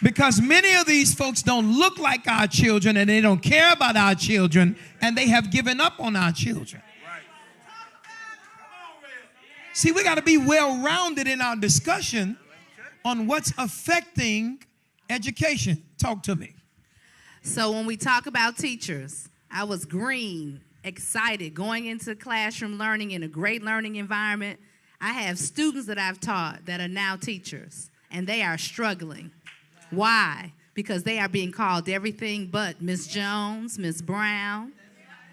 Because many of these folks don't look like our children and they don't care about our children and they have given up on our children. See, we got to be well-rounded in our discussion on what's affecting education. Talk to me. So when we talk about teachers, I was green, excited, going into classroom learning in a great learning environment. I have students that I've taught that are now teachers, and they are struggling. Why? Because they are being called everything but Miss Jones, Miss Brown,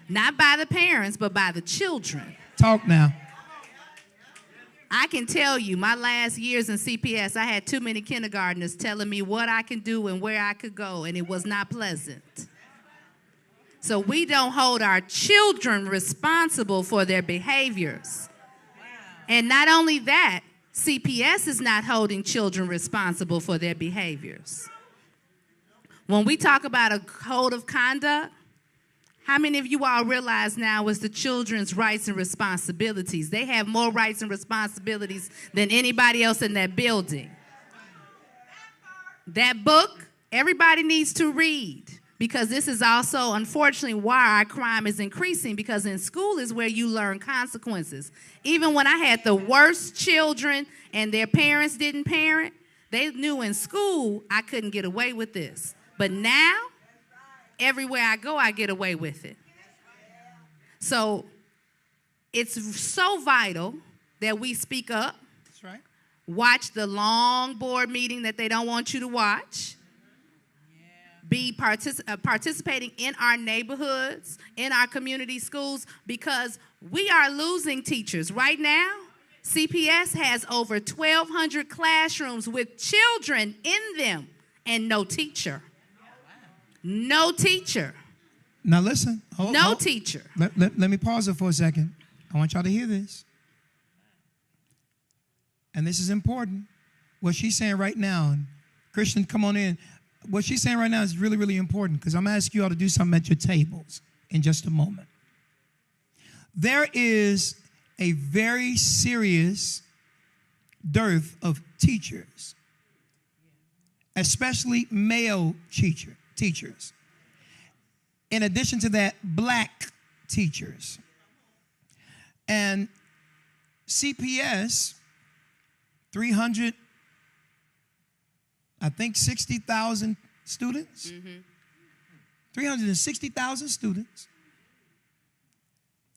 not by the parents, but by the children. Talk now. I can tell you, my last years in CPS, I had too many kindergartners telling me what I can do and where I could go, and it was not pleasant. So we don't hold our children responsible for their behaviors. And not only that, CPS is not holding children responsible for their behaviors. When we talk about a code of conduct, how many of you all realize now is the children's rights and responsibilities? They have more rights and responsibilities than anybody else in that building. That book, everybody needs to read, because this is also, unfortunately, why our crime is increasing, because in school is where you learn consequences. Even when I had the worst children and their parents didn't parent, they knew in school I couldn't get away with this. But now, everywhere I go, I get away with it. So it's so vital that we speak up. That's right. Watch the long board meeting that they don't want you to watch. Be participating in our neighborhoods, in our community schools, because we are losing teachers. Right now, CPS has over 1,200 classrooms with children in them and no teacher. No teacher. Now listen. No teacher. Let me pause it for a second. I want y'all to hear this. And this is important. What she's saying right now, and Christian, come on in. What she's saying right now is really, really important, because I'm going to ask you all to do something at your tables in just a moment. There is a very serious dearth of teachers, especially male teachers. In addition to that, black teachers. And CPS, 60,000 students. Mm-hmm. 360,000 students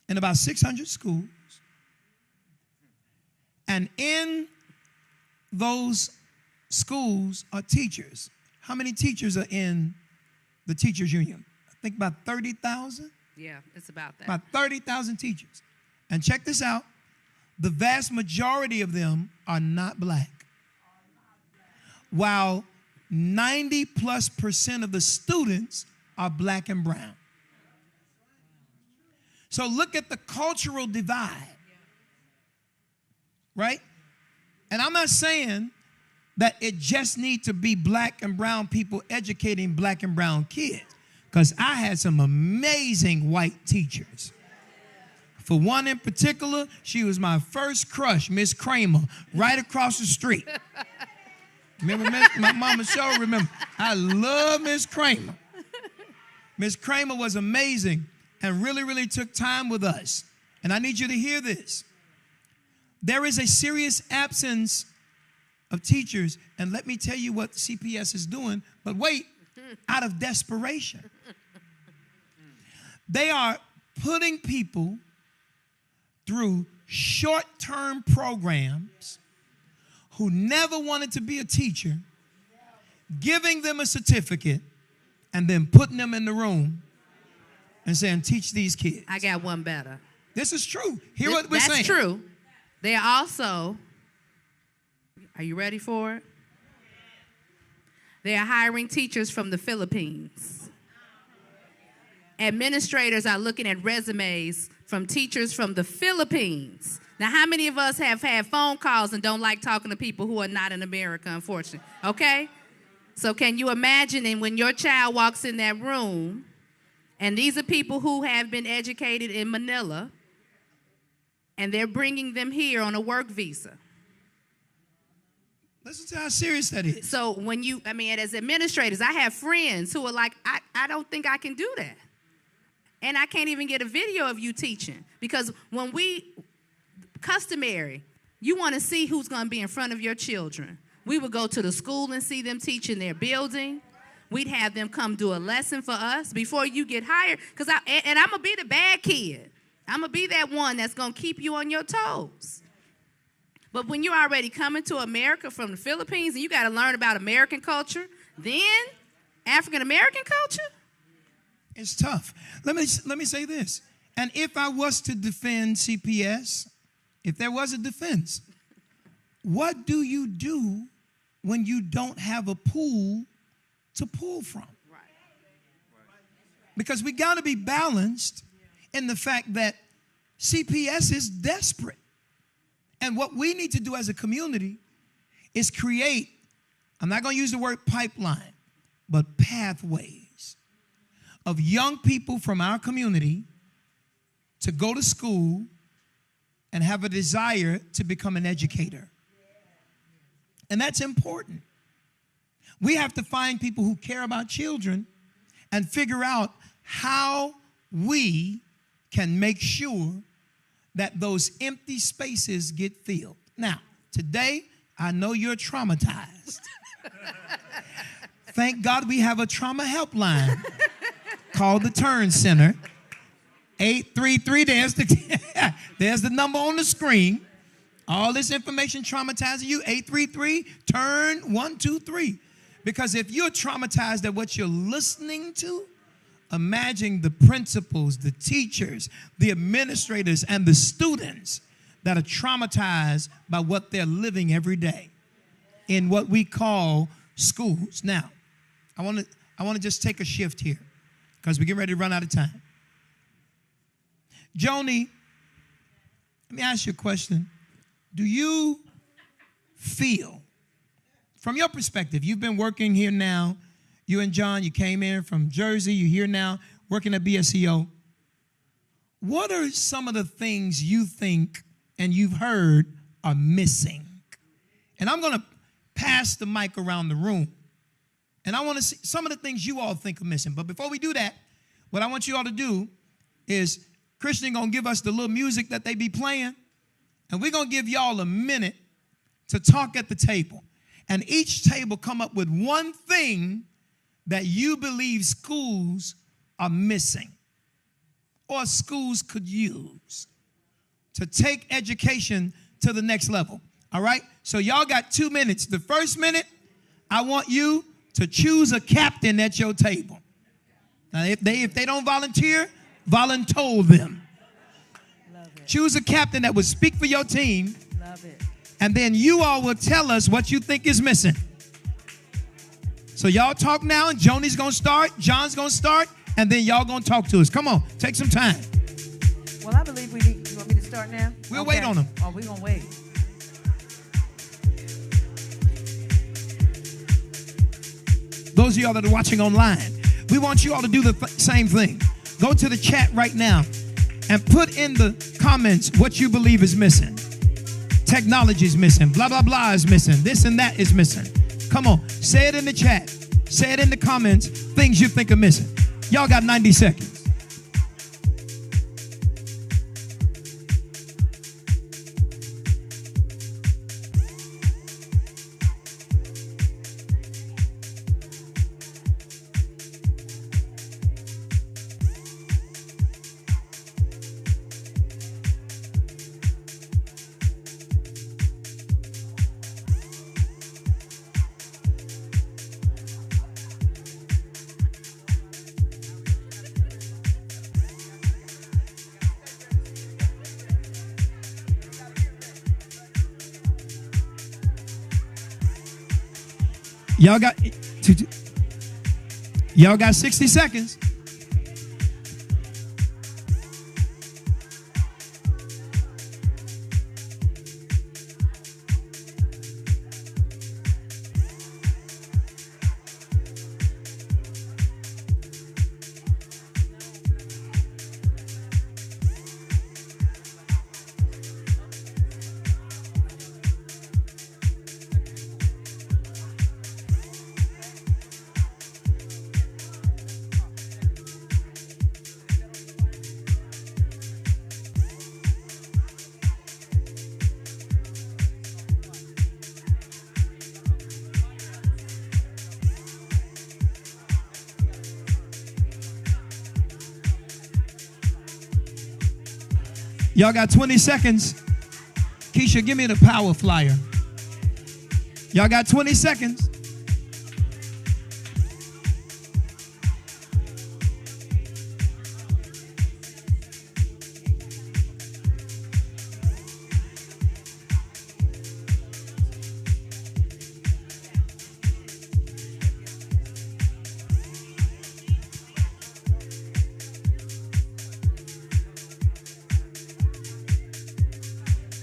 in about 600 schools. And in those schools are teachers. How many teachers are in the teachers union? I think about 30,000. Yeah, it's about that. About 30,000 teachers. And check this out. The vast majority of them are not black. While 90+% of the students are black and brown. So look at the cultural divide. Right? And I'm not saying that it just needs to be black and brown people educating black and brown kids, because I had some amazing white teachers. For one in particular, she was my first crush, Miss Kramer, right across the street. Remember, my mama sure remember. I love Miss Kramer. Miss Kramer was amazing and really, really took time with us. And I need you to hear this. There is a serious absence of teachers, and let me tell you what CPS is doing, but wait, out of desperation. They are putting people through short-term programs who never wanted to be a teacher, giving them a certificate, and then putting them in the room and saying, teach these kids. I got one better. This is true. Hear what we're saying. That's true. They are also, are you ready for it? They are hiring teachers from the Philippines. Administrators are looking at resumes from teachers from the Philippines. Now, how many of us have had phone calls and don't like talking to people who are not in America, unfortunately? Okay? So can you imagine, and when your child walks in that room, and these are people who have been educated in Manila, and they're bringing them here on a work visa. Listen to how serious that is. So when as administrators, I have friends who are like, I don't think I can do that. And I can't even get a video of you teaching. Because when customary, you want to see who's going to be in front of your children. We would go to the school and see them teach in their building. We'd have them come do a lesson for us before you get hired. And I'm going to be the bad kid. I'm going to be that one that's going to keep you on your toes. But when you're already coming to America from the Philippines and you got to learn about American culture, then African-American culture? It's tough. Let me say this. And if I was to defend CPS, if there was a defense, what do you do when you don't have a pool to pull from? Right. Because we got to be balanced in the fact that CPS is desperate. And what we need to do as a community is create, I'm not going to use the word pipeline, but pathways of young people from our community to go to school and have a desire to become an educator. And that's important. We have to find people who care about children and figure out how we can make sure that those empty spaces get filled. Now, today, I know you're traumatized. Thank God we have a trauma helpline called the Turn Center. 833, there's the number on the screen. All this information traumatizing you, 833, turn 123. Because if you're traumatized at what you're listening to, imagine the principals, the teachers, the administrators, and the students that are traumatized by what they're living every day in what we call schools. Now, I want to just take a shift here because we're getting ready to run out of time. Joni, let me ask you a question. Do you feel, from your perspective, you've been working here now, you and John, you came in from Jersey, you're here now working at BSEO. What are some of the things you think and you've heard are missing? And I'm going to pass the mic around the room. And I want to see some of the things you all think are missing. But before we do that, what I want you all to do is Christian going to give us the little music that they be playing. And we're going to give y'all a minute to talk at the table. And each table come up with one thing that you believe schools are missing or schools could use to take education to the next level. All right? So y'all got 2 minutes. The first minute, I want you to choose a captain at your table. Now, if they don't volunteer, volunteer them. Choose a captain that would speak for your team. Love it. And then you all will tell us what you think is missing. So y'all talk now, and Joni's going to start, John's going to start, and then y'all going to talk to us. Come on, take some time. Well, I believe we need, you want me to start now? We'll wait on them. Oh, we're going to wait. Those of y'all that are watching online, we want you all to do the same thing. Go to the chat right now and put in the comments what you believe is missing. Technology is missing. Blah, blah, blah is missing. This and that is missing. Come on. Say it in the chat. Say it in the comments. Things you think are missing. Y'all got 90 seconds. Y'all got 60 seconds. Y'all got 20 seconds. Keisha, give me the power flyer. Y'all got 20 seconds.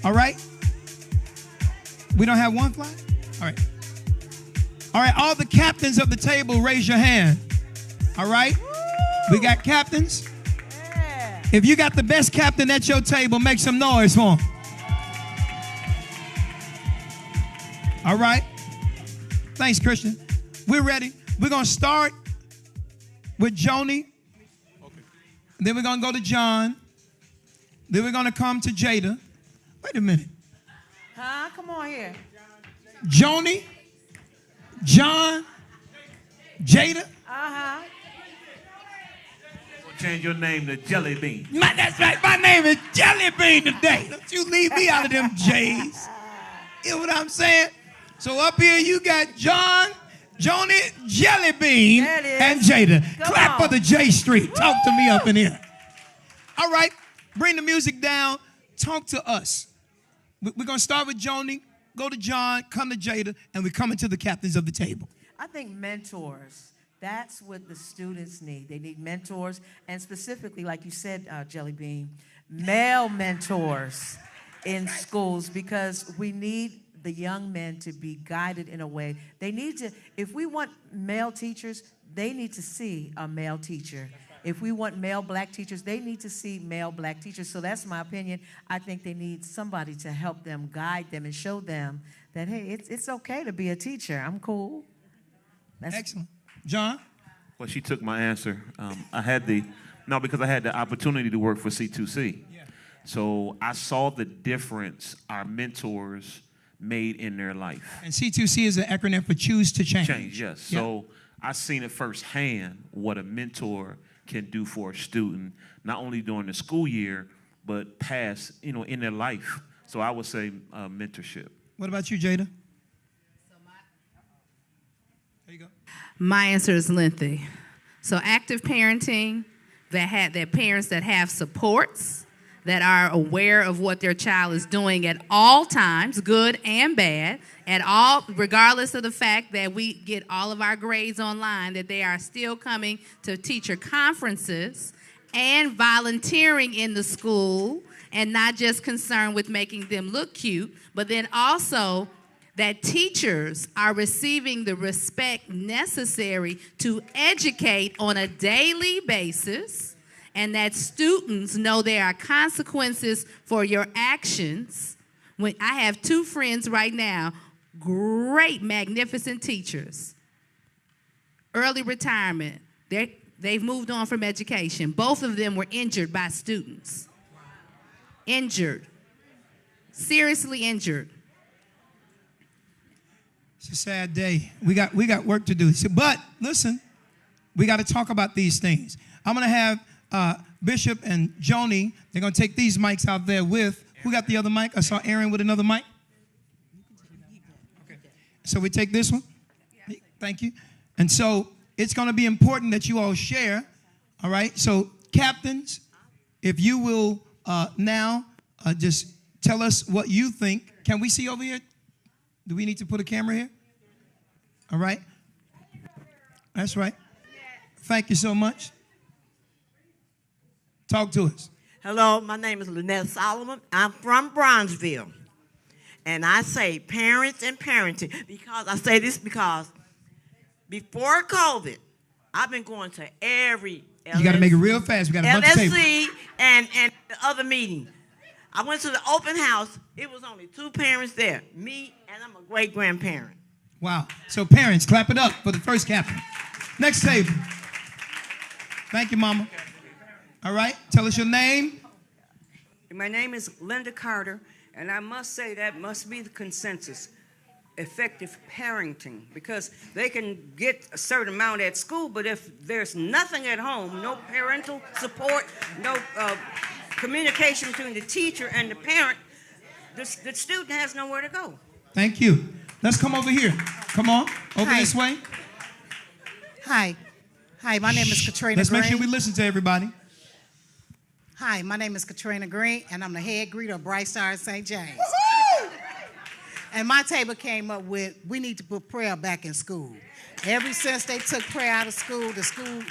All right. We don't have one flyer? All right. All right, all the captains of the table, raise your hand. All right? We got captains. If you got the best captain at your table, make some noise for him. All right? Thanks, Christian. We're ready. We're going to start with Joni. Then we're going to go to John. Then we're going to come to Jada. Wait a minute. Huh? Come on here. Joni, John, Jada. Uh-huh. Change your name to Jelly Bean. That's right. My name is Jelly Bean today. Don't you leave me out of them J's. You know what I'm saying? So up here you got John, Joni, Jelly Bean, and Jada. Clap for the J Street. Talk to me up in here. All right. Bring the music down. Talk to us. We're going to start with Joni, go to John, come to Jada, and we're coming to the captains of the table. I think mentors, that's what the students need. They need mentors, and specifically, like you said, Jelly Bean, male mentors in schools, because we need the young men to be guided in a way. They need to, if we want male teachers, they need to see a male teacher. If we want male black teachers, they need to see male black teachers. So that's my opinion. I think they need somebody to help them, guide them, and show them that, hey, it's okay to be a teacher. I'm cool. That's excellent. John? Well, she took my answer. Because I had the opportunity to work for C2C. Yeah. So I saw the difference our mentors made in their life. And C2C is an acronym for Choose to Change. Change, yes. Yep. So I seen it firsthand what a mentor can do for a student, not only during the school year, but past, in their life. So I would say mentorship. What about you, Jada? There you go. My answer is lengthy. So active parenting, that parents that have supports, that are aware of what their child is doing at all times, good and bad, regardless of the fact that we get all of our grades online, that they are still coming to teacher conferences and volunteering in the school, and not just concerned with making them look cute, but then also that teachers are receiving the respect necessary to educate on a daily basis, and that students know there are consequences for your actions. When I have two friends right now, great, magnificent teachers. Early retirement. They've moved on from education. Both of them were injured by students. Injured. Seriously injured. It's a sad day. We got work to do. But listen, we got to talk about these things. I'm going to have Bishop and Joni. They're going to take these mics out there with. Who got the other mic? I saw Aaron with another mic. Okay. So we take this one. Thank you. And so it's going to be important that you all share. All right. So captains, if you will now just tell us what you think. Can we see over here? Do we need to put a camera here? All right. That's right. Thank you so much. Talk to us. Hello, my name is Lynette Solomon. I'm from Bronzeville. And I say parents and parenting because I say this because before COVID, I've been going to every LSC, you got to make it real fast. We got a bunch of tables. LSC and the other meeting. I went to the open house. It was only two parents there, me and I'm a great-grandparent. Wow. So parents, clap it up for the first captain. Next table. Thank you, Mama. All right. Tell us your name. My name is Linda Carter, and I must say that must be the consensus. Effective parenting, because they can get a certain amount at school, but if there's nothing at home, no parental support, no communication between the teacher and the parent, the student has nowhere to go. Thank you. Let's come over here. Come on, over this way. Hi. Hi, my name is Katrina Let's Green. make sure we listen to everybody. Hi, my name is Katrina Green, and I'm the head greeter of Bright Star St. James. And my table came up with, we need to put prayer back in school. Ever since they took prayer out of school, the school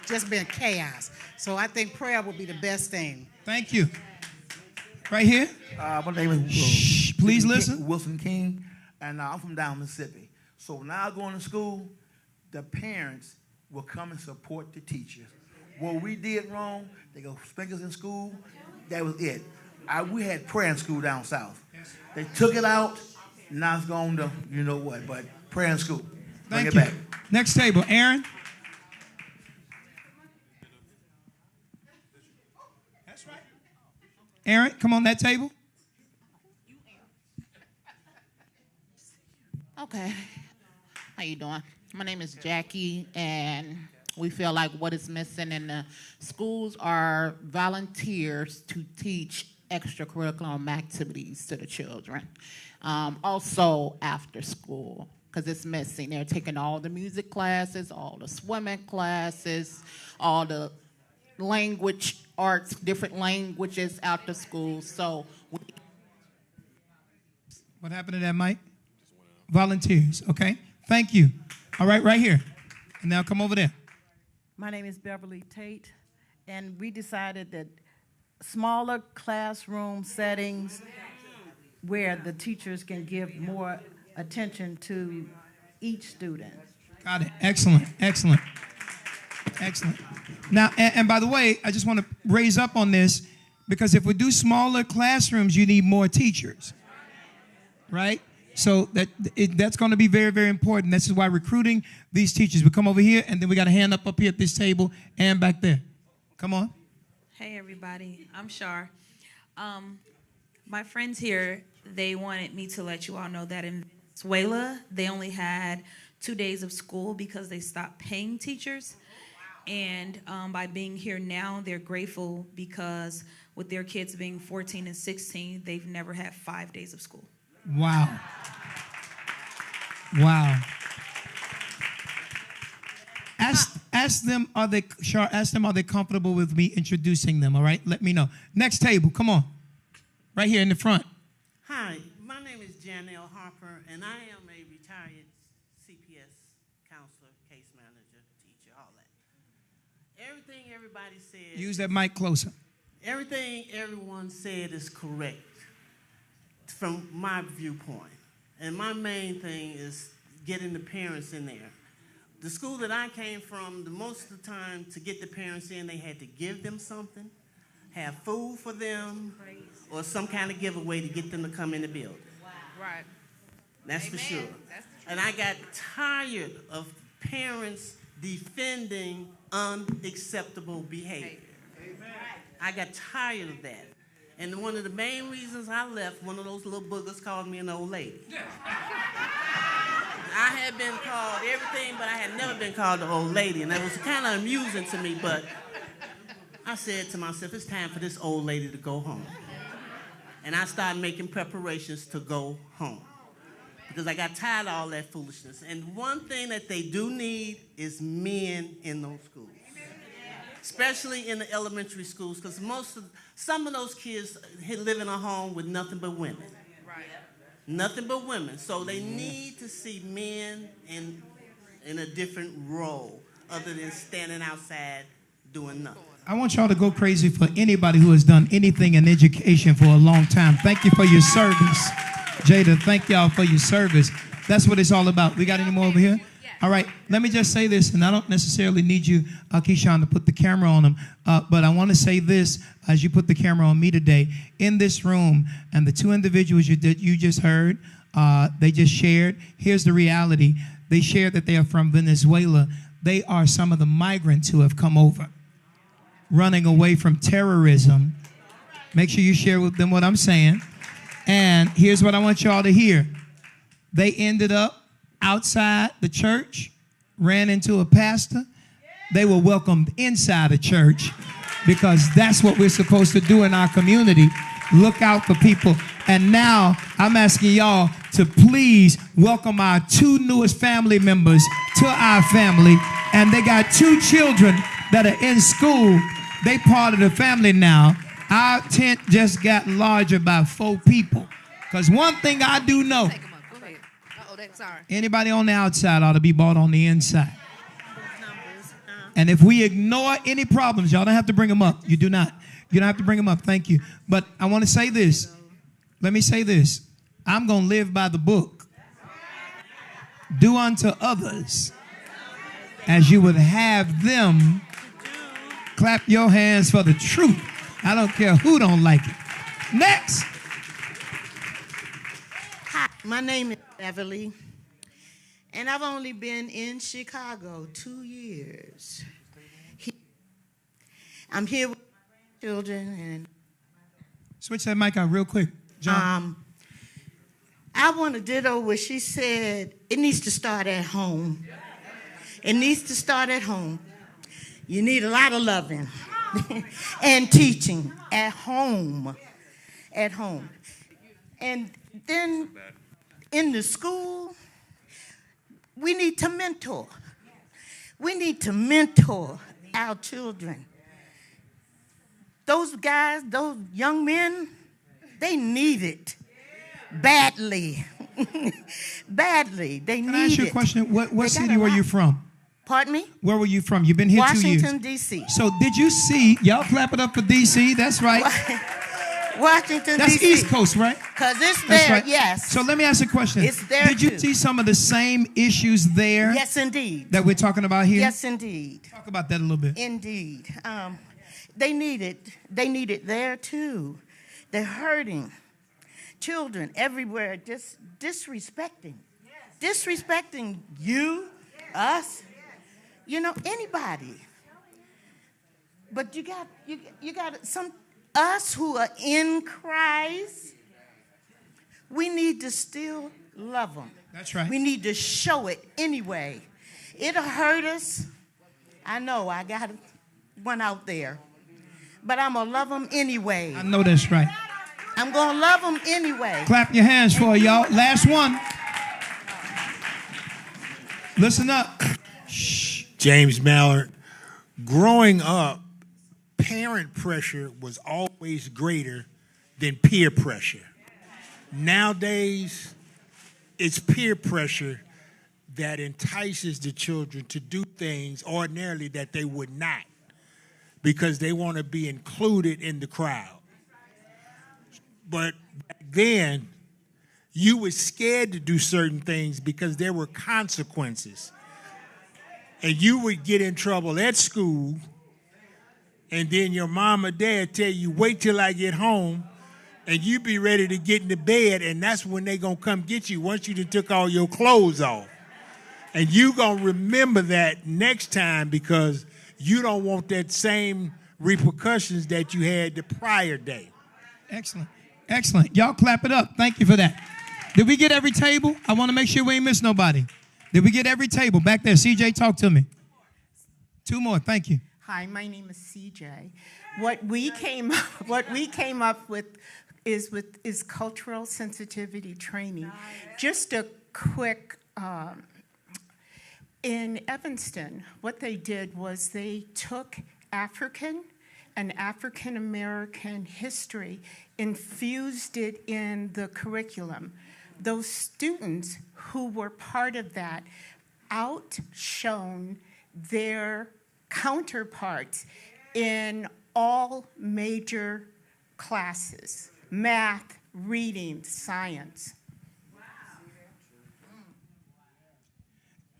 just been chaos. So I think prayer would be the best thing. Thank you. Right here. My name is Shh, please listen. Wilson King, and I'm from down Mississippi. So when I go into school, the parents will come and support the teachers. What we did wrong, they go sprinkles in school. That was it. We had prayer in school down south. They took it out. Now it's gone to you know what, but prayer in school. Bring it back. Next table, Aaron. That's right. Aaron, come on that table. Okay. How you doing? My name is Jackie, and we feel like what is missing in the schools are volunteers to teach extracurricular activities to the children. Also after school, because it's missing. They're taking all the music classes, all the swimming classes, all the language arts, different languages after school. So what happened to that, Mike? Volunteers, okay. Thank you. All right, right here. And now come over there. My name is Beverly Tate, and we decided that smaller classroom settings where the teachers can give more attention to each student. Got it. Excellent, excellent, excellent. Now, and by the way, I just want to raise up on this, because if we do smaller classrooms, you need more teachers, right? So that's going to be very, very important. This is why recruiting these teachers. We come over here, and then we got a hand up here at this table and back there. Come on. Hey, everybody. I'm Shar. My friends here, they wanted me to let you all know that in Venezuela, they only had 2 days of school because they stopped paying teachers. And by being here now, they're grateful because with their kids being 14 and 16, they've never had 5 days of school. Wow. Wow. Ask them, are they comfortable with me introducing them, all right? Let me know. Next table, come on. Right here in the front. Hi, my name is Janelle Harper, and I am a retired CPS counselor, case manager, teacher, all that. Everything everybody said. Use that mic closer. Everything everyone said is correct from my viewpoint. And my main thing is getting the parents in there. The school that I came from, the most of the time to get the parents in, they had to give them something, have food for them, or some kind of giveaway to get them to come in the building. Wow. Right. That's for sure. And I got tired of parents defending unacceptable behavior. I got tired of that. And one of the main reasons I left, one of those little boogers called me an old lady. I had been called everything, but I had never been called the old lady. And that was kind of amusing to me, but I said to myself, it's time for this old lady to go home. And I started making preparations to go home because I got tired of all that foolishness. And one thing that they do need is men in those schools, especially in the elementary schools, because some of those kids live in a home with nothing but women. Right. Nothing but women. So they need to see men in a different role other than standing outside doing nothing. I want y'all to go crazy for anybody who has done anything in education for a long time. Thank you for your service. Jada, thank y'all for your service. That's what it's all about. We got any more over here? All right, let me just say this, and I don't necessarily need you, Keyshawn, to put the camera on them, but I want to say this as you put the camera on me today. In this room, and the two individuals that you just heard, they just shared. Here's the reality. They shared that they are from Venezuela. They are some of the migrants who have come over, running away from terrorism. Make sure you share with them what I'm saying. And here's what I want y'all to hear. They ended up outside the church, ran into a pastor. They were welcomed inside a church. because that's what we're supposed to do in our community. Look out for people. And now I'm asking y'all to please welcome our 2 newest family members to our family. And they got 2 children that are in school. They part of the family now. Our tent just got larger by 4 people. Because one thing I do know, anybody on the outside ought to be bought on the inside. And if we ignore any problems, y'all don't have to bring them up. You do not. You don't have to bring them up. Thank you. But I want to say this. Let me say this. I'm going to live by the book. Do unto others as you would have them. Clap your hands for the truth. I don't care who don't like it. Next. Hi, my name is Beverly, and I've only been in Chicago 2 years. I'm here with my children and switch that mic out real quick, John. I want to ditto what she said. It needs to start at home. It needs to start at home. You need a lot of loving and teaching at home. At home. And then in the school, we need to mentor. We need to mentor our children. Those guys, those young men, they need it badly. Badly. They need it. Can I ask you a question? What city were you from? Pardon me? Where were you from? You've been here 2 years. Washington, D.C. So did you see, y'all clap it up for D.C., that's right. Washington, that's D.C. East Coast, right? Because it's there, that's right. yes. So let me ask you a question. It's there Did you too. see some of the same issues there? Yes, indeed. That we're talking about here? Yes, indeed. Talk about that a little bit. Indeed. They need it. They need it there too. They're hurting. Children everywhere just disrespecting. Disrespecting you, us, you know, anybody. But you got some us who are in Christ. We need to still love them. That's right. We need to show it anyway. It'll hurt us. I know I got one out there. But I'm going to love them anyway. I know that's right. I'm going to love them anyway. Clap your hands for y'all. Last one. Listen up. Shh. James Mallard. Growing up, parent pressure was always greater than peer pressure. Nowadays, it's peer pressure that entices the children to do things ordinarily that they would not, because they want to be included in the crowd. But back then, you were scared to do certain things because there were consequences. And you would get in trouble at school, and then your mom or dad tell you, wait till I get home, and you be ready to get into bed, and that's when they gonna come get you once you done took all your clothes off. And you gonna remember that next time because you don't want that same repercussions that you had the prior day. Excellent. Excellent. Y'all clap it up. Thank you for that. Did we get every table? I want to make sure we ain't miss nobody. Did we get every table? Back there, CJ, talk to me. 2 more. Thank you. Hi, my name is CJ. What we came up with is cultural sensitivity training. Just a quick. In Evanston, what they did was they took African and African American history, infused it in the curriculum. Those students who were part of that outshone their counterparts in all major classes: math, reading, science.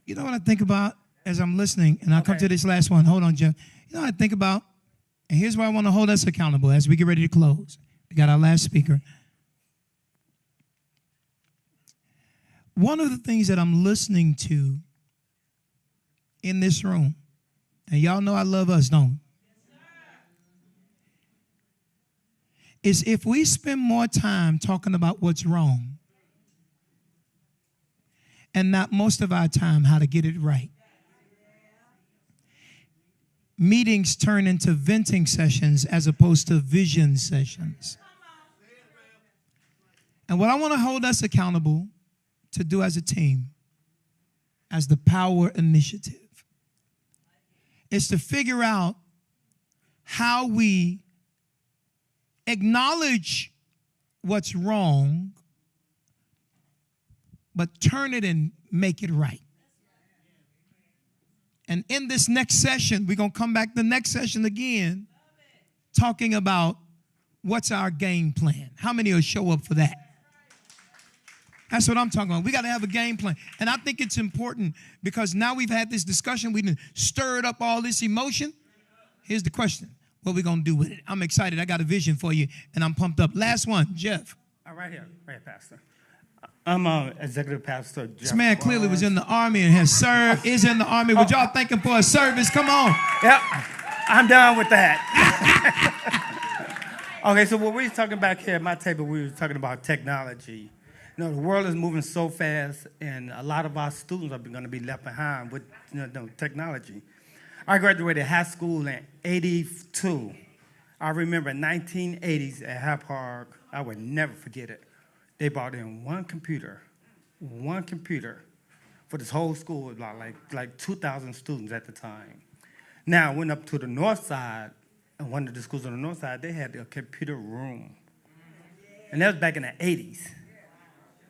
You know what I think about as I'm listening, and I'll come to this last one. Hold on, Jeff. You know what I think about, and here's why I want to hold us accountable as we get ready to close. We got our last speaker. One of the things that I'm listening to in this room, and y'all know I love us, don't we? Is if we spend more time talking about what's wrong and not most of our time how to get it right. meetings turn into venting sessions as opposed to vision sessions. And what I want to hold us accountable to do as a team, as the P.O.W.E.R initiative, is to figure out how we acknowledge what's wrong, but turn it and make it right. And in this next session, we're going to come back the next session again, talking about what's our game plan. How many will show up for that? That's what I'm talking about. We got to have a game plan. And I think it's important because now we've had this discussion. We've stirred up all this emotion. Here's the question. What are we going to do with it? I'm excited. I got a vision for you, and I'm pumped up. Last one, Jeff. Right here, Pastor. I'm Executive Pastor Jeff. This man clearly was in the Army and has served, is in the Army. Would y'all thank him for his service? Come on. Yep, I'm done with that. Okay, so what we're talking about here at my table, we were talking about technology. You know, the world is moving so fast, and a lot of our students are going to be left behind with technology. I graduated high school in '82. I remember 1980s at Hyde Park. I would never forget it. They brought in one computer for this whole school, like 2,000 students at the time. Now, I went up to the north side, and one of the schools on the north side, they had a computer room. And that was back in the 80s.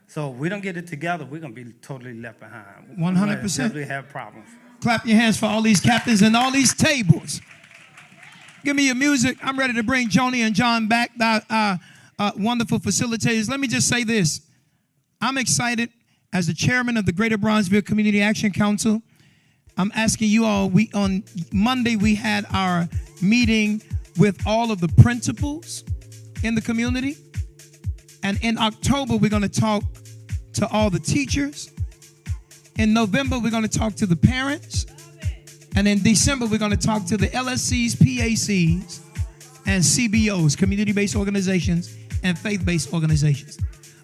So if we don't get it together, we're going to be totally left behind. 100%. Definitely have problems. Clap your hands for all these captains and all these tables. Give me your music. I'm ready to bring Joni and John back, wonderful facilitators. Let me just say this. I'm excited as the chairman of the Greater Bronzeville Community Action Council. I'm asking you all, on Monday we had our meeting with all of the principals in the community. And in October, we're going to talk to all the teachers. In November, we're going to talk to the parents. And in December, we're going to talk to the LSCs, PACs, and CBOs, community-based organizations, and faith-based organizations.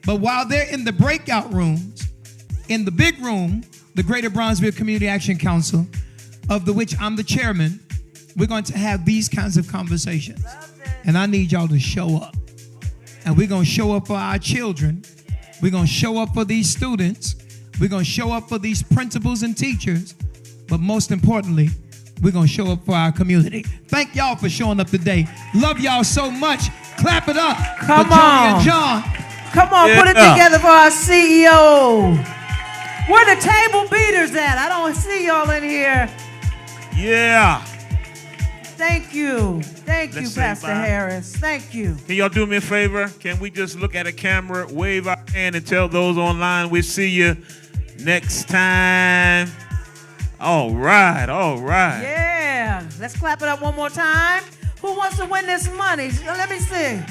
But while they're in the breakout rooms, in the big room, the Greater Bronzeville Community Action Council, of which I'm the chairman, we're going to have these kinds of conversations. And I need y'all to show up. And we're going to show up for our children. We're going to show up for these students. We're going to show up for these principals and teachers. But most importantly, we're going to show up for our community. Thank y'all for showing up today. Love y'all so much. Clap it up Come for Joni on. and John. Come on, put it together for our CEO. Where the table beaters at? I don't see y'all in here. Yeah. Thank you. Thank you, Let's say Pastor bye. Harris. Thank you. Can y'all do me a favor? Can we just look at a camera, wave our hand, and tell those online we'll see you next time? All right, all right. Yeah. Let's clap it up one more time. Who wants to win this money? Let me see.